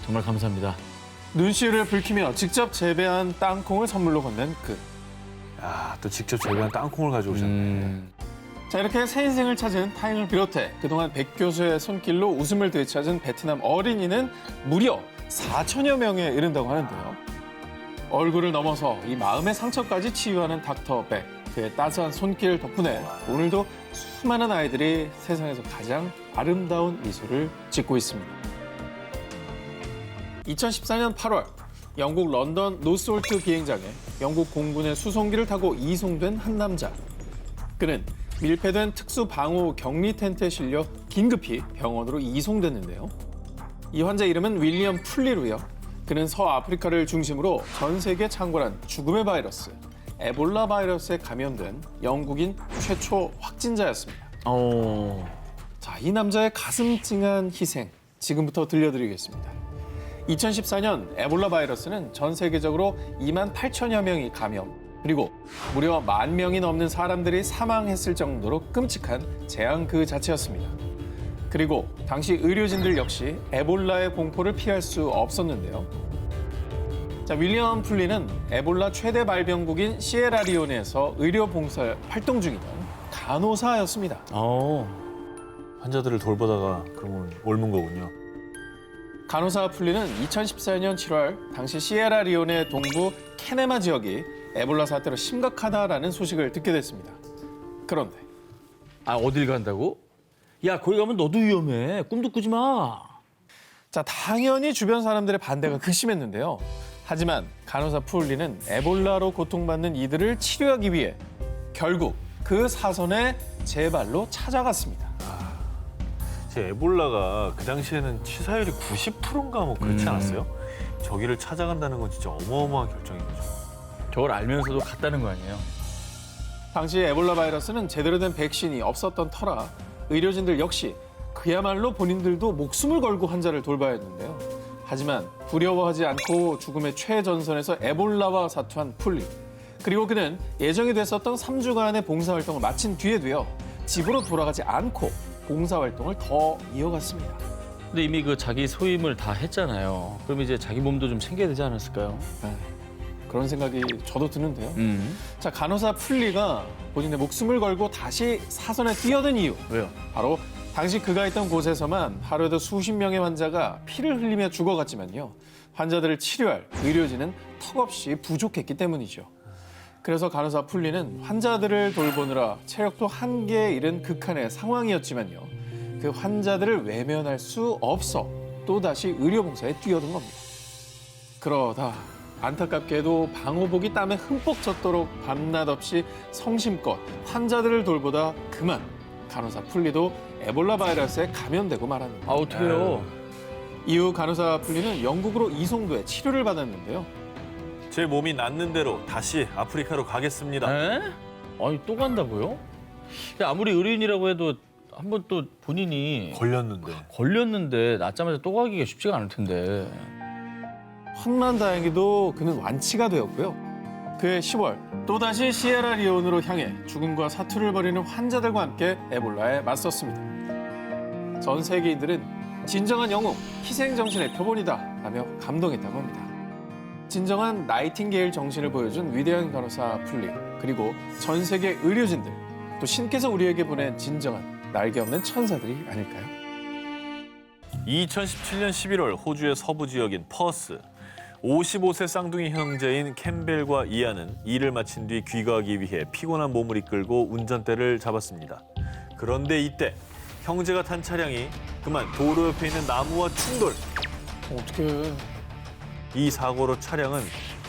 정말 감사합니다. 눈시울을 붉히며 직접 재배한 땅콩을 선물로 건넨 그. 또 직접 재배한 땅콩을 가져오셨네. 자, 이렇게 새 인생을 찾은 타잉을 비롯해 그동안 백 교수의 손길로 웃음을 되찾은 베트남 어린이는 무려 4천여 명에 이른다고 하는데요. 얼굴을 넘어서 이 마음의 상처까지 치유하는 닥터 백. 그의 따스한 손길 덕분에 오늘도 수많은 아이들이 세상에서 가장 아름다운 미소를 짓고 있습니다. 2014년 8월 영국 런던 노스홀트 비행장에 영국 공군의 수송기를 타고 이송된 한 남자. 그는 밀폐된 특수 방호 격리 텐트에 실려 긴급히 병원으로 이송됐는데요. 이 환자 이름은 윌리엄 풀리로요. 그는 서아프리카를 중심으로 전 세계에 창궐한 죽음의 바이러스, 에볼라 바이러스에 감염된 영국인 최초 확진자였습니다. 자, 이 남자의 가슴 찡한 희생 지금부터 들려드리겠습니다. 2014년 에볼라 바이러스는 전 세계적으로 2만 8천여 명이 감염, 그리고 무려 1만 명이 넘는 사람들이 사망했을 정도로 끔찍한 재앙 그 자체였습니다. 그리고 당시 의료진들 역시 에볼라의 공포를 피할 수 없었는데요. 자, 윌리엄 풀리는 에볼라 최대 발병국인 시에라리온에서 의료 봉사 활동 중이던 간호사였습니다. 환자들을 돌보다가 그러면 옮은 거군요. 간호사 풀리는 2014년 7월 당시 시에라리온의 동부 케네마 지역이 에볼라 사태로 심각하다라는 소식을 듣게 됐습니다. 그런데 어딜 간다고? 야, 거기 가면 너도 위험해. 꿈도 꾸지 마. 자, 당연히 주변 사람들의 반대가 극심했는데요. 하지만 간호사 풀리는 에볼라로 고통받는 이들을 치료하기 위해 결국 그 사선에 제 발로 찾아갔습니다. 제 에볼라가 그 당시에는 치사율이 90%인가 뭐 그렇지 않았어요? 저기를 찾아간다는 건 진짜 어마어마한 결정인 거죠. 저걸 알면서도 갔다는 거 아니에요? 당시 에볼라 바이러스는 제대로 된 백신이 없었던 터라 의료진들 역시 그야말로 본인들도 목숨을 걸고 환자를 돌봐야 했는데요. 하지만 두려워하지 않고 죽음의 최전선에서 에볼라와 사투한 풀리. 그리고 그는 예정이 됐었던 3주간의 봉사활동을 마친 뒤에도요. 집으로 돌아가지 않고 봉사활동을 더 이어갔습니다. 근데 이미 그 자기 소임을 다 했잖아요. 그럼 이제 자기 몸도 좀 챙겨야 되지 않았을까요? 네, 그런 생각이 저도 드는데요. 자, 간호사 풀리가 본인의 목숨을 걸고 다시 사선에 뛰어든 이유. 왜요? 바로 당시 그가 있던 곳에서만 하루에도 수십 명의 환자가 피를 흘리며 죽어갔지만요. 환자들을 치료할 의료진은 턱없이 부족했기 때문이죠. 그래서 간호사 풀리는 환자들을 돌보느라 체력도 한계에 이른 극한의 상황이었지만요. 그 환자들을 외면할 수 없어 또다시 의료봉사에 뛰어든 겁니다. 그러다 안타깝게도 방호복이 땀에 흠뻑 젖도록 밤낮 없이 성심껏 환자들을 돌보다 그만 간호사 풀리도 에볼라 바이러스에 감염되고 말았는데 아, 어떡해요? 이후 간호사 풀리는 영국으로 이송돼 치료를 받았는데요. 제 몸이 낫는 대로 다시 아프리카로 가겠습니다. 에? 아니, 또 간다고요? 근데 아무리 의료인이라고 해도 한 번 또 본인이 걸렸는데 낫자마자 또 가기가 쉽지가 않을 텐데. 천만다행히도 그는 완치가 되었고요. 그해 10월 또다시 시에라리온으로 향해 죽음과 사투를 벌이는 환자들과 함께 에볼라에 맞섰습니다. 전 세계인들은 진정한 영웅, 희생정신의 표본이다 라며 감동했다고 합니다. 진정한 나이팅게일 정신을 보여준 위대한 간호사 풀리, 그리고 전 세계 의료진들, 또 신께서 우리에게 보낸 진정한 날개 없는 천사들이 아닐까요? 2017년 11월 호주의 서부 지역인 퍼스. 55세 쌍둥이 형제인 캠벨과 이안은 일을 마친 뒤 귀가하기 위해 피곤한 몸을 이끌고 운전대를 잡았습니다. 그런데 이때 형제가 탄 차량이 그만 도로 옆에 있는 나무와 충돌. 어떡해. 이 사고로 차량은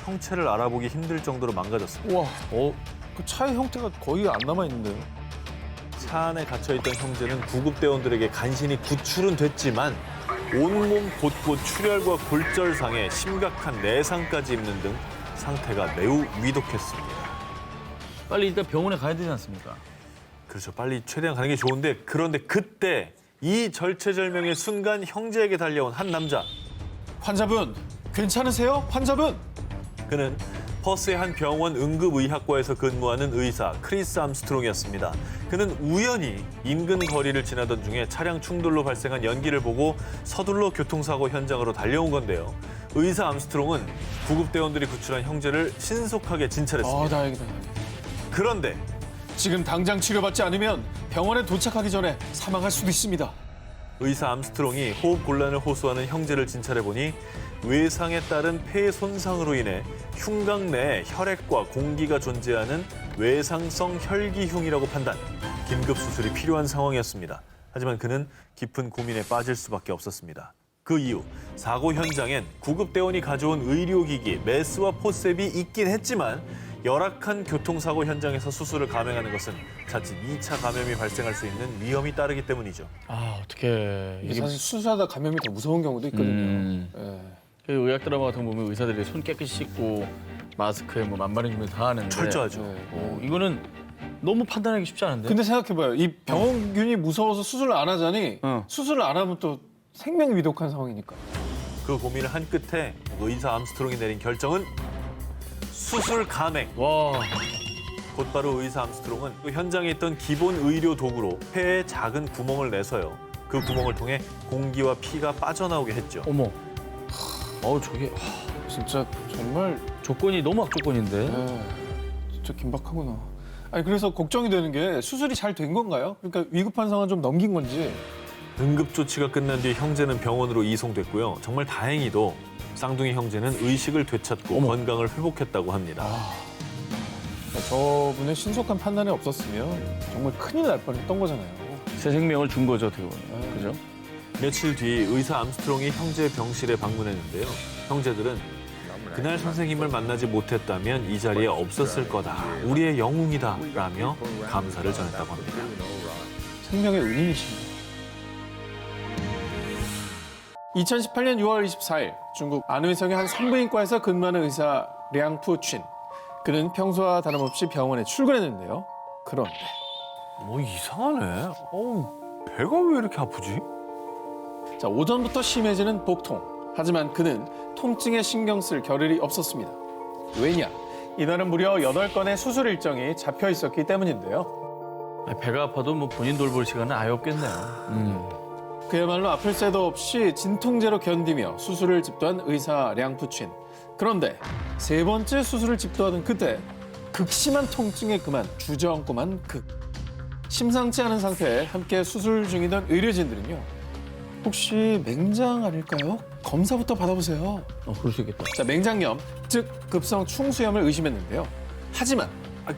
형체를 알아보기 힘들 정도로 망가졌습니다. 우와, 그 차의 형태가 거의 안 남아있는데요. 차 안에 갇혀있던 형제는 구급대원들에게 간신히 구출은 됐지만 온몸 곳곳 출혈과 골절상에 심각한 내상까지 입는 등 상태가 매우 위독했습니다. 빨리 일단 병원에 가야 되지 않습니까? 그렇죠. 빨리 최대한 가는 게 좋은데 그런데 그때 이 절체절명의 순간 형제에게 달려온 한 남자. 환자분, 괜찮으세요? 환자분! 그는 퍼스의 한 병원 응급의학과에서 근무하는 의사 크리스 암스트롱이었습니다. 그는 우연히 인근 거리를 지나던 중에 차량 충돌로 발생한 연기를 보고 서둘러 교통사고 현장으로 달려온 건데요. 의사 암스트롱은 구급대원들이 구출한 형제를 신속하게 진찰했습니다. 다행이다. 그런데 지금 당장 치료받지 않으면 병원에 도착하기 전에 사망할 수도 있습니다. 의사 암스트롱이 호흡 곤란을 호소하는 형제를 진찰해보니 외상에 따른 폐 손상으로 인해 흉곽 내에 혈액과 공기가 존재하는 외상성 혈기흉이라고 판단, 긴급 수술이 필요한 상황이었습니다. 하지만 그는 깊은 고민에 빠질 수밖에 없었습니다. 그 이후 사고 현장엔 구급대원이 가져온 의료기기, 메스와 포셉이 있긴 했지만 열악한 교통사고 현장에서 수술을 감행하는 것은 자칫 2차 감염이 발생할 수 있는 위험이 따르기 때문이죠. 아, 어떡해. 이게 사실 수술하다 감염이 더 무서운 경우도 있거든요. 예. 그 의학 드라마 같은 거 보면 의사들이 손 깨끗이 씻고 마스크에 뭐 만만한 준비 다 하는데 철저하죠. 이거는 너무 판단하기 쉽지 않은데. 근데 생각해봐요. 이 병원균이 무서워서 수술을 안 하자니 수술을 안 하면 또 생명 위독한 상황이니까. 그 고민을 한 끝에 의사 암스트롱이 내린 결정은 수술 감행. 와, 곧바로 의사 암스트롱은 그 현장에 있던 기본 의료 도구로 폐에 작은 구멍을 내서요. 그 구멍을 통해 공기와 피가 빠져나오게 했죠. 어머. 저게 진짜 정말 조건이 너무 악조건인데. 진짜 긴박하구나. 아니 그래서 걱정이 되는 게 수술이 잘 된 건가요? 그러니까 위급한 상황 좀 넘긴 건지. 응급 조치가 끝난 뒤 형제는 병원으로 이송됐고요. 정말 다행히도 쌍둥이 형제는 의식을 되찾고 건강을 회복했다고 합니다. 저분의 신속한 판단이 없었으면 정말 큰일 날 뻔했던 거잖아요. 새 생명을 준 거죠, 어떻게 보면. 그죠? 며칠 뒤 의사 암스트롱이 형제 병실에 방문했는데요. 형제들은 그날 선생님을 만나지 못했다면 이 자리에 없었을 거다. 우리의 영웅이다. 라며 감사를 전했다고 합니다. 생명의 은인이십니다. 2018년 6월 24일 중국 안의성의 한 산부인과에서 근무하는 의사 량푸춘. 그는 평소와 다름없이 병원에 출근했는데요. 그런데 이상하네. 배가 왜 이렇게 아프지? 자, 오전부터 심해지는 복통. 하지만 그는 통증에 신경 쓸 겨를이 없었습니다. 왜냐? 이날은 무려 8건의 수술 일정이 잡혀 있었기 때문인데요. 배가 아파도 뭐 본인 돌볼 시간은 아예 없겠네요. 그야말로 아플 새도 없이 진통제로 견디며 수술을 집도한 의사 량푸춘. 그런데 세 번째 수술을 집도하던 그때 극심한 통증에 그만 주저앉고만 심상치 않은 상태에 함께 수술 중이던 의료진들은요. 혹시 맹장 아닐까요? 검사부터 받아보세요. 그럴 수 있겠다. 자, 맹장염, 즉 급성 충수염을 의심했는데요. 하지만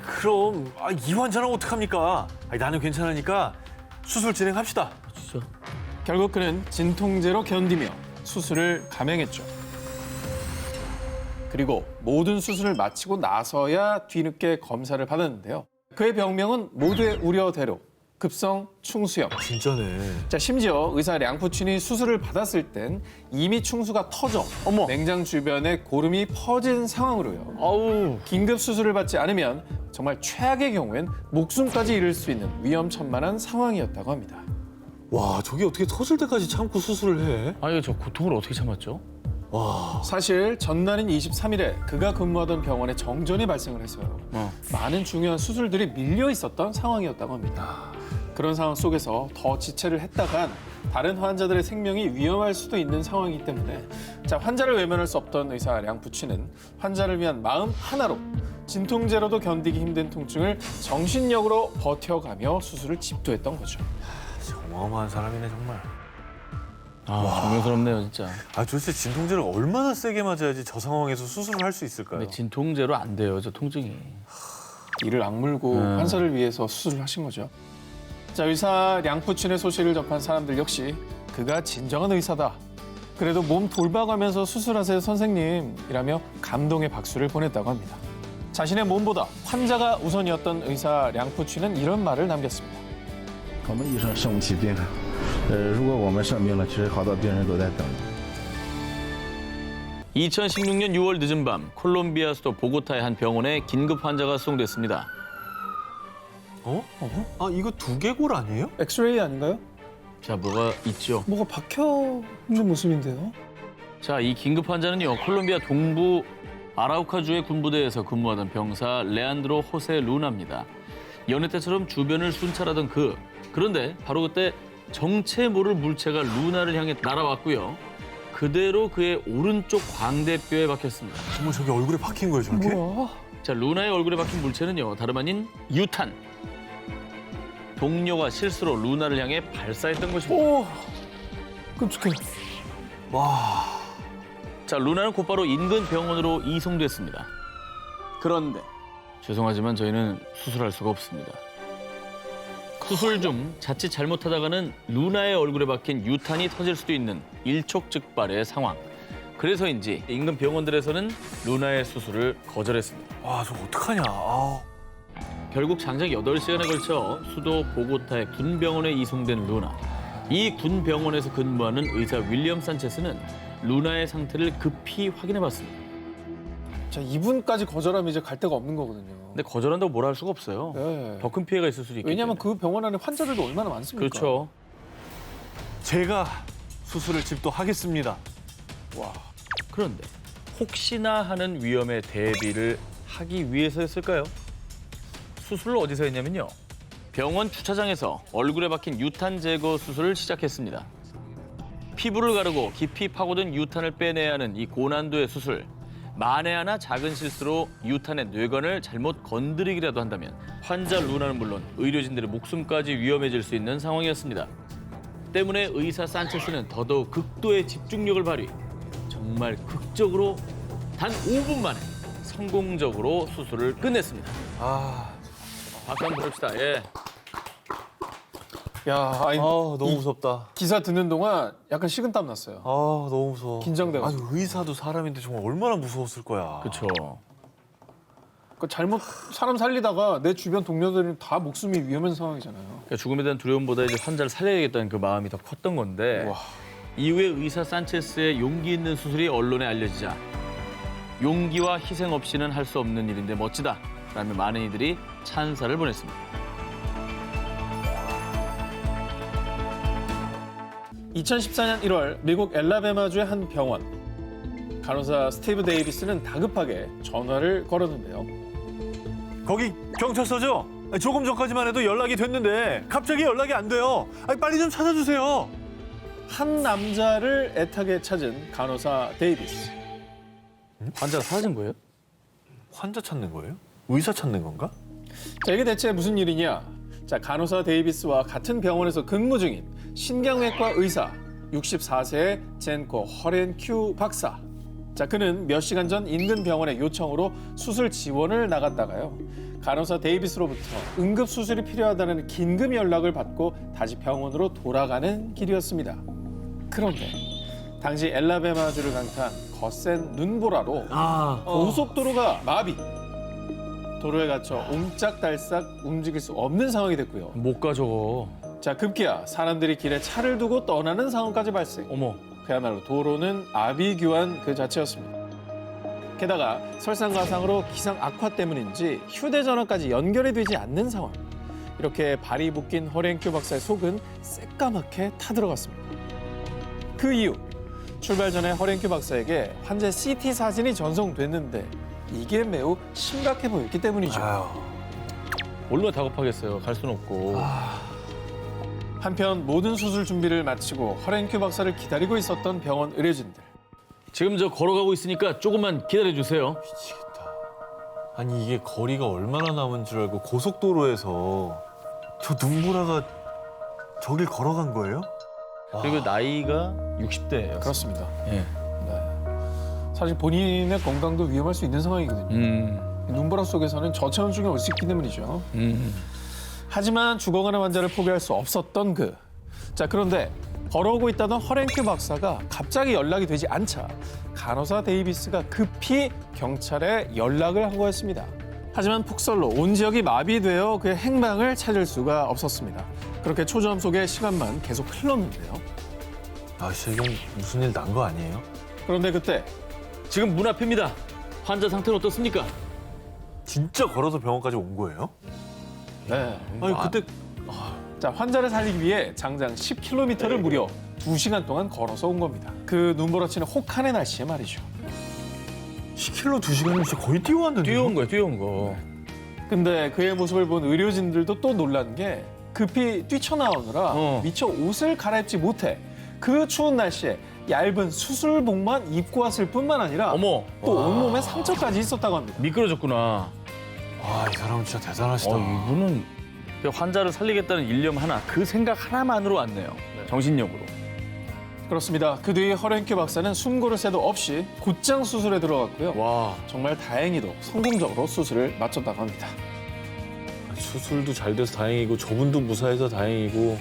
그럼 이 환자는 어떡합니까? 나는 괜찮으니까 수술 진행합시다. 진짜. 결국 그는 진통제로 견디며 수술을 감행했죠. 그리고 모든 수술을 마치고 나서야 뒤늦게 검사를 받았는데요. 그의 병명은 모두의 우려대로 급성 충수염. 진짜네. 자, 심지어 의사 량푸친이 수술을 받았을 땐 이미 충수가 터져 냉장 주변에 고름이 퍼진 상황으로요. 아우. 긴급 수술을 받지 않으면 정말 최악의 경우엔 목숨까지 잃을 수 있는 위험천만한 상황이었다고 합니다. 와, 저게 어떻게 터질 때까지 참고 수술을 해? 아니 저 고통을 어떻게 참았죠? 사실 전날인 23일에 그가 근무하던 병원에 정전이 발생을 해서요. 많은 중요한 수술들이 밀려 있었던 상황이었다고 합니다. 그런 상황 속에서 더 지체를 했다간 다른 환자들의 생명이 위험할 수도 있는 상황이기 때문에 자, 환자를 외면할 수 없던 의사 량푸치는 환자를 위한 마음 하나로 진통제로도 견디기 힘든 통증을 정신력으로 버텨가며 수술을 집도했던 거죠. 어마어마한 사람이네 정말. 아, 존경스럽네요 진짜. 아, 도대체 진통제를 얼마나 세게 맞아야지 저 상황에서 수술을 할 수 있을까요? 근데 진통제로 안 돼요 저 통증이. 이를 악물고 환자를 위해서 수술을 하신 거죠. 자, 의사 량푸친의 소식을 접한 사람들 역시 그가 진정한 의사다. 그래도 몸 돌봐가면서 수술하세요 선생님이라며 감동의 박수를 보냈다고 합니다. 자신의 몸보다 환자가 우선이었던 의사 량푸친은 이런 말을 남겼습니다. 我们医生生不起病人，如果我们生病了，其实好多病人都在等着。 2016년 6월 늦은 밤 콜롬비아 수도 보고타의 한 병원에 긴급 환자가 수송됐습니다. 아, 이거 두개골 아니에요? 엑스레이 아닌가요? 자, 뭐가 있죠? 뭐가 박혀 있는 모습인데요. 자, 이 긴급 환자는요, 콜롬비아 동부 아라우카주의 군부대에서 근무하던 병사 레안드로 호세 루나입니다. 여느 때처럼 주변을 순찰하던 그런데 바로 그때 정체 모를 물체가 루나를 향해 날아왔고요. 그대로 그의 오른쪽 광대뼈에 박혔습니다. 어머, 저게 얼굴에 박힌 거예요, 저렇게? 뭐야? 자, 루나의 얼굴에 박힌 물체는요, 다름 아닌 유탄. 동료가 실수로 루나를 향해 발사했던 것입니다. 오, 끔찍해. 자, 루나는 곧바로 인근 병원으로 이송됐습니다. 그런데 죄송하지만 저희는 수술할 수가 없습니다. 수술 중 자칫 잘못하다가는 루나의 얼굴에 박힌 유탄이 터질 수도 있는 일촉즉발의 상황. 그래서인지 인근 병원들에서는 루나의 수술을 거절했습니다. 와, 저거 어떡하냐. 아. 결국 장작 8시간에 걸쳐 수도 보고타의 군병원에 이송된 루나. 이 군병원에서 근무하는 의사 윌리엄 산체스는 루나의 상태를 급히 확인해봤습니다. 자, 이분까지 거절하면 이제 갈 데가 없는 거거든요. 근데 거절한다고 뭐라 할 수가 없어요. 네. 더 큰 피해가 있을 수도 있기 왜냐하면 때문에. 그 병원 안에 환자들도 얼마나 많습니까? 그렇죠. 제가 수술을 집도하겠습니다. 와, 그런데 혹시나 하는 위험에 대비를 하기 위해서였을까요? 수술을 어디서 했냐면요. 병원 주차장에서 얼굴에 박힌 유탄 제거 수술을 시작했습니다. 피부를 가르고 깊이 파고든 유탄을 빼내야 하는 이 고난도의 수술. 만에 하나 작은 실수로 유탄의 뇌관을 잘못 건드리기라도 한다면 환자 루나는 물론 의료진들의 목숨까지 위험해질 수 있는 상황이었습니다. 때문에 의사 산체스는 더더욱 극도의 집중력을 발휘. 정말 극적으로 단 5분 만에 성공적으로 수술을 끝냈습니다. 아, 박수 한번 부릅시다. 예. 야, 아니, 너무 무섭다. 기사 듣는 동안 약간 식은땀 났어요. 아, 너무 무서워. 긴장돼가지고. 아니, 의사도 사람인데 정말 얼마나 무서웠을 거야. 그렇죠. 그 잘못 사람 살리다가 내 주변 동료들은 다 목숨이 위험한 상황이잖아요. 그러니까 죽음에 대한 두려움보다 이제 환자를 살려야겠다는 그 마음이 더 컸던 건데 와. 이후에 의사 산체스의 용기 있는 수술이 언론에 알려지자 용기와 희생 없이는 할 수 없는 일인데 멋지다 라며 많은 이들이 찬사를 보냈습니다. 2014년 1월 미국 엘라베마주의 한 병원. 간호사 스티브 데이비스는 다급하게 전화를 걸었는데요. 거기 경찰서죠? 아니, 조금 전까지만 해도 연락이 됐는데 갑자기 연락이 안 돼요. 아니, 빨리 좀 찾아주세요. 한 남자를 애타게 찾은 간호사 데이비스. 환자가 사라진 거예요? 환자 찾는 거예요? 의사 찾는 건가? 자, 이게 대체 무슨 일이냐? 자, 간호사 데이비스와 같은 병원에서 근무 중인 신경외과 의사 64세의 젠코 허렌큐 박사. 자, 그는 몇 시간 전 인근 병원의 요청으로 수술 지원을 나갔다가요. 간호사 데이비스로부터 응급 수술이 필요하다는 긴급 연락을 받고 다시 병원으로 돌아가는 길이었습니다. 그런데 당시 엘라베마주를 강타한 거센 눈보라로 고속도로가 마비. 도로에 갇혀 옴짝달싹 움직일 수 없는 상황이 됐고요. 못 가 저거. 자, 급기야 사람들이 길에 차를 두고 떠나는 상황까지 발생. 어머. 그야말로 도로는 아비규환 그 자체였습니다. 게다가 설상가상으로 기상 악화 때문인지 휴대전화까지 연결이 되지 않는 상황. 이렇게 발이 묶인 허랭큐 박사의 속은 새까맣게 타들어갔습니다. 그 이후 출발 전에 허랭큐 박사에게 환자 CT 사진이 전송됐는데 이게 매우 심각해 보였기 때문이죠. 얼마나 다급하겠어요. 갈 수는 없고. 한편 모든 수술 준비를 마치고 허랭큐 박사를 기다리고 있었던 병원 의료진들. 지금 저 걸어가고 있으니까 조금만 기다려 주세요. 아니 이게 거리가 얼마나 남은 줄 알고 고속도로에서 저 눈보라가 저길 걸어간 거예요? 그리고 나이가 60대예요. 그렇습니다. 예. 사실 본인의 건강도 위험할 수 있는 상황이거든요. 눈보라 속에서는 저체온증이 올 수 있기 때문이죠. 하지만 죽어가는 환자를 포기할 수 없었던 그. 자, 그런데 걸어오고 있다던 허랭큐 박사가 갑자기 연락이 되지 않자 간호사 데이비스가 급히 경찰에 연락을 한 거였습니다. 하지만 폭설로 온 지역이 마비되어 그의 행방을 찾을 수가 없었습니다. 그렇게 초조함 속에 시간만 계속 흘렀는데요. 아, 진짜 이건 무슨 일 난 거 아니에요? 그런데 그때 지금 문 앞입니다. 환자 상태는 어떻습니까? 진짜 걸어서 병원까지 온 거예요? 네. 아니 그때 자, 환자를 살리기 위해 장장 10km를 무려 2시간 동안 걸어서 온 겁니다. 그 눈보라치는 혹한의 날씨에 말이죠. 10km 2시간이면 진짜 거의 뛰어왔는데. 뛰어온 거예요, 뛰어온 거. 근데 그의 모습을 본 의료진들도 또 놀란 게 급히 뛰쳐나오느라 미처 옷을 갈아입지 못해 그 추운 날씨에 얇은 수술복만 입고 왔을 뿐만 아니라 어머. 또 온몸에 상처까지 있었다고 합니다. 미끄러졌구나. 아, 이 사람은 진짜 대단하시다. 이분은 환자를 살리겠다는 일념 하나, 그 생각 하나만으로 왔네요. 정신력으로. 그렇습니다. 그 뒤에 허랭큐 박사는 숨고를 새도 없이 곧장 수술에 들어갔고요. 와. 정말 다행히도 성공적으로 수술을 마쳤다고 합니다. 수술도 잘 돼서 다행이고 저분도 무사해서 다행이고